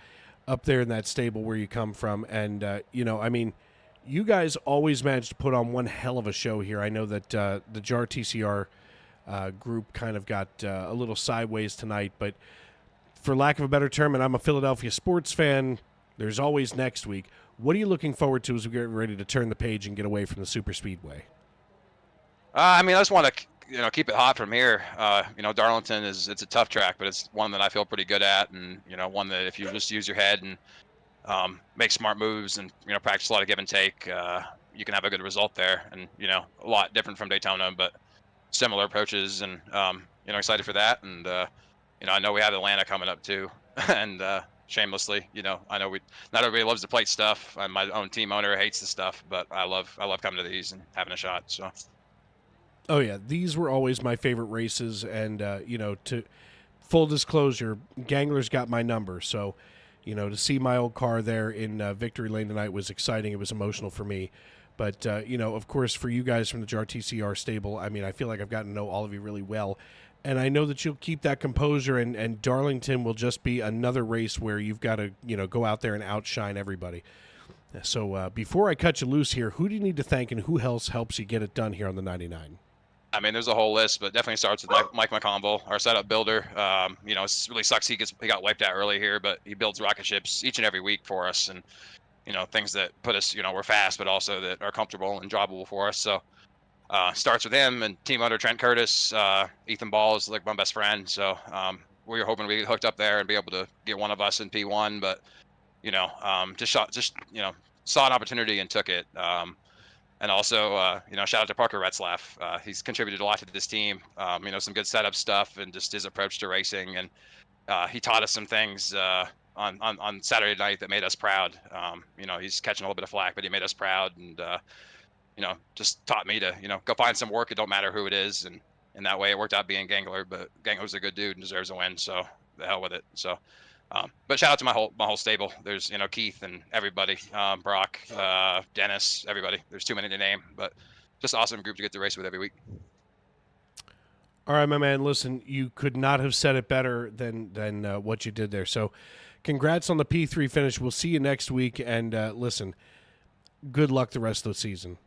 up there in that stable where you come from. And, I mean, you guys always manage to put on one hell of a show here. I know that the JAR TCR group kind of got a little sideways tonight, but for lack of a better term, and I'm a Philadelphia sports fan, there's always next week. What are you looking forward to as we get ready to turn the page and get away from the super speedway? I mean, I just want to keep it hot from here. Darlington it's a tough track, but it's one that I feel pretty good at, and one that if you just use your head and make smart moves and practice a lot of give and take, you can have a good result there. And a lot different from Daytona, but similar approaches, and excited for that. And I know we have Atlanta coming up too, and shamelessly, I know not everybody loves the plate stuff. And my own team owner hates the stuff, but I love coming to these and having a shot. So. Oh yeah, these were always my favorite races, and to full disclosure, Gangler's got my number, so to see my old car there in Victory Lane tonight was exciting. It was emotional for me. But, of course, for you guys from the JAR TCR stable, I mean, I feel like I've gotten to know all of you really well. And I know that you'll keep that composure, and Darlington will just be another race where you've got to, go out there and outshine everybody. So before I cut you loose here, who do you need to thank and who else helps you get it done here on the 99? I mean, there's a whole list, but definitely starts with Mike McConville, our setup builder. It really sucks he got wiped out early here, but he builds rocket ships each and every week for us, and things that put us, we're fast, but also that are comfortable and drivable for us. So starts with him and team owner Trent Curtis. Ethan Ball is like my best friend, so we were hoping we get hooked up there and be able to get one of us in P1, but saw an opportunity and took it. And also, shout out to Parker Retzlaff. He's contributed a lot to this team. Some good setup stuff and just his approach to racing. And he taught us some things on Saturday night that made us proud. He's catching a little bit of flack, but he made us proud, and just taught me to go find some work. It don't matter who it is, and in that way, it worked out being Gangler. But Gangler's a good dude and deserves a win, so the hell with it. So. But shout out to my whole stable. There's Keith and everybody, Brock, Dennis, everybody. There's too many to name, but just awesome group to get to race with every week. All right, my man. Listen, you could not have said it better than what you did there. So, congrats on the P3 finish. We'll see you next week. And listen, good luck the rest of the season.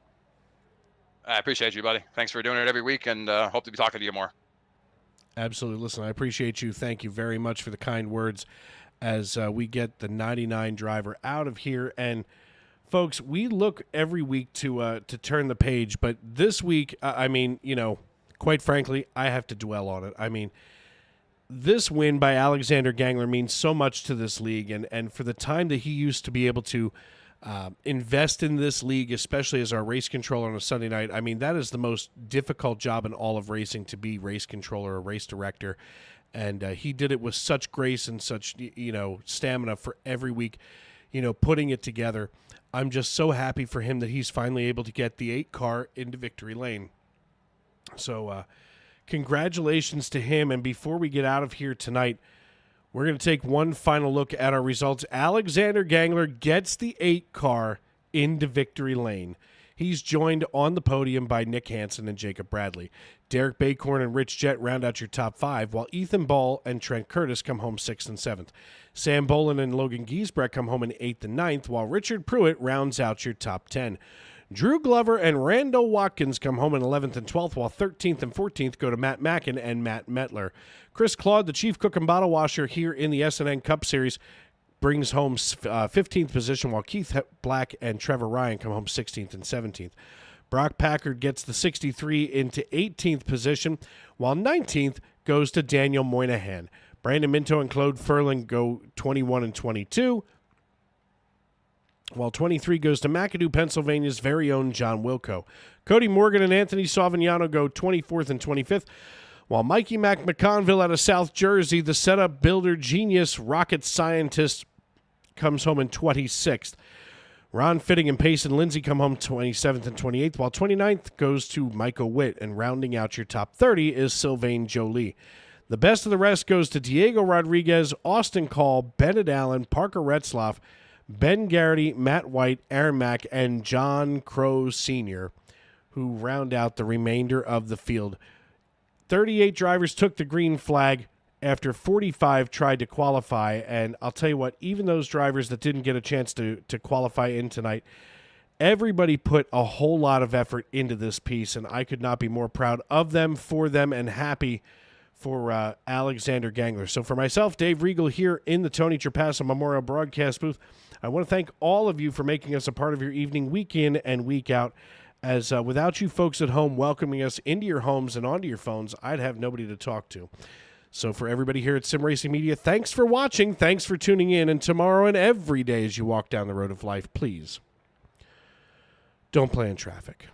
I appreciate you, buddy. Thanks for doing it every week, and hope to be talking to you more. Absolutely. Listen, I appreciate you. Thank you very much for the kind words as we get the 99 driver out of here. And, folks, we look every week to turn the page. But this week, quite frankly, I have to dwell on it. I mean, this win by Alexander Gangler means so much to this league. And for the time that he used to be able to invest in this league, especially as our race controller on a Sunday night. I mean, that is the most difficult job in all of racing, to be race controller or race director. And he did it with such grace and such, stamina for every week, putting it together. I'm just so happy for him that he's finally able to get the 8 car into victory lane. So congratulations to him. And before we get out of here tonight, we're going to take one final look at our results. Alexander Gangler gets the 8 car into victory lane. He's joined on the podium by Nick Hansen and Jacob Bradley. Derek Bacorn and Rich Jett round out your top 5, while Ethan Ball and Trent Curtis come home 6th and 7th. Sam Bolin and Logan Giesbrecht come home in 8th and 9th, while Richard Pruitt rounds out your top 10. Drew Glover and Randall Watkins come home in 11th and 12th, while 13th and 14th go to Matt Mackin and Matt Mettler. Chris Claude, the chief cook and bottle washer here in the SNN Cup Series, brings home 15th position, while Keith Black and Trevor Ryan come home 16th and 17th. Brock Packard gets the 63 into 18th position, while 19th goes to Daniel Moynihan. Brandon Minto and Claude Furling go 21 and 22, while 23 goes to McAdoo, Pennsylvania's very own John Wilco. Cody Morgan and Anthony Savignano go 24th and 25th, while Mikey Mac McConville out of South Jersey, the setup builder genius rocket scientist, comes home in 26th. Ron Fitting and Payson Lindsay come home 27th and 28th, while 29th goes to Michael Witt, and rounding out your top 30 is Sylvain Jolie. The best of the rest goes to Diego Rodriguez, Austin Call, Bennett Allen, Parker Retzlaff, Ben Garrity, Matt White, Aaron Mack, and John Crow Sr., who round out the remainder of the field. 38 drivers took the green flag after 45 tried to qualify, and I'll tell you what, even those drivers that didn't get a chance to qualify in tonight, Everybody put a whole lot of effort into this piece, and I could not be more proud of them, for them, and happy for Alexander Gangler. So for myself, Dave Regal, here in the Tony Trapasso Memorial Broadcast booth, I want to thank all of you for making us a part of your evening, week in and week out, as without you folks at home welcoming us into your homes and onto your phones, I'd have nobody to talk to. So for everybody here at Sim Racing Media, thanks for watching, thanks for tuning in, and tomorrow and every day as you walk down the road of life, please don't play in traffic.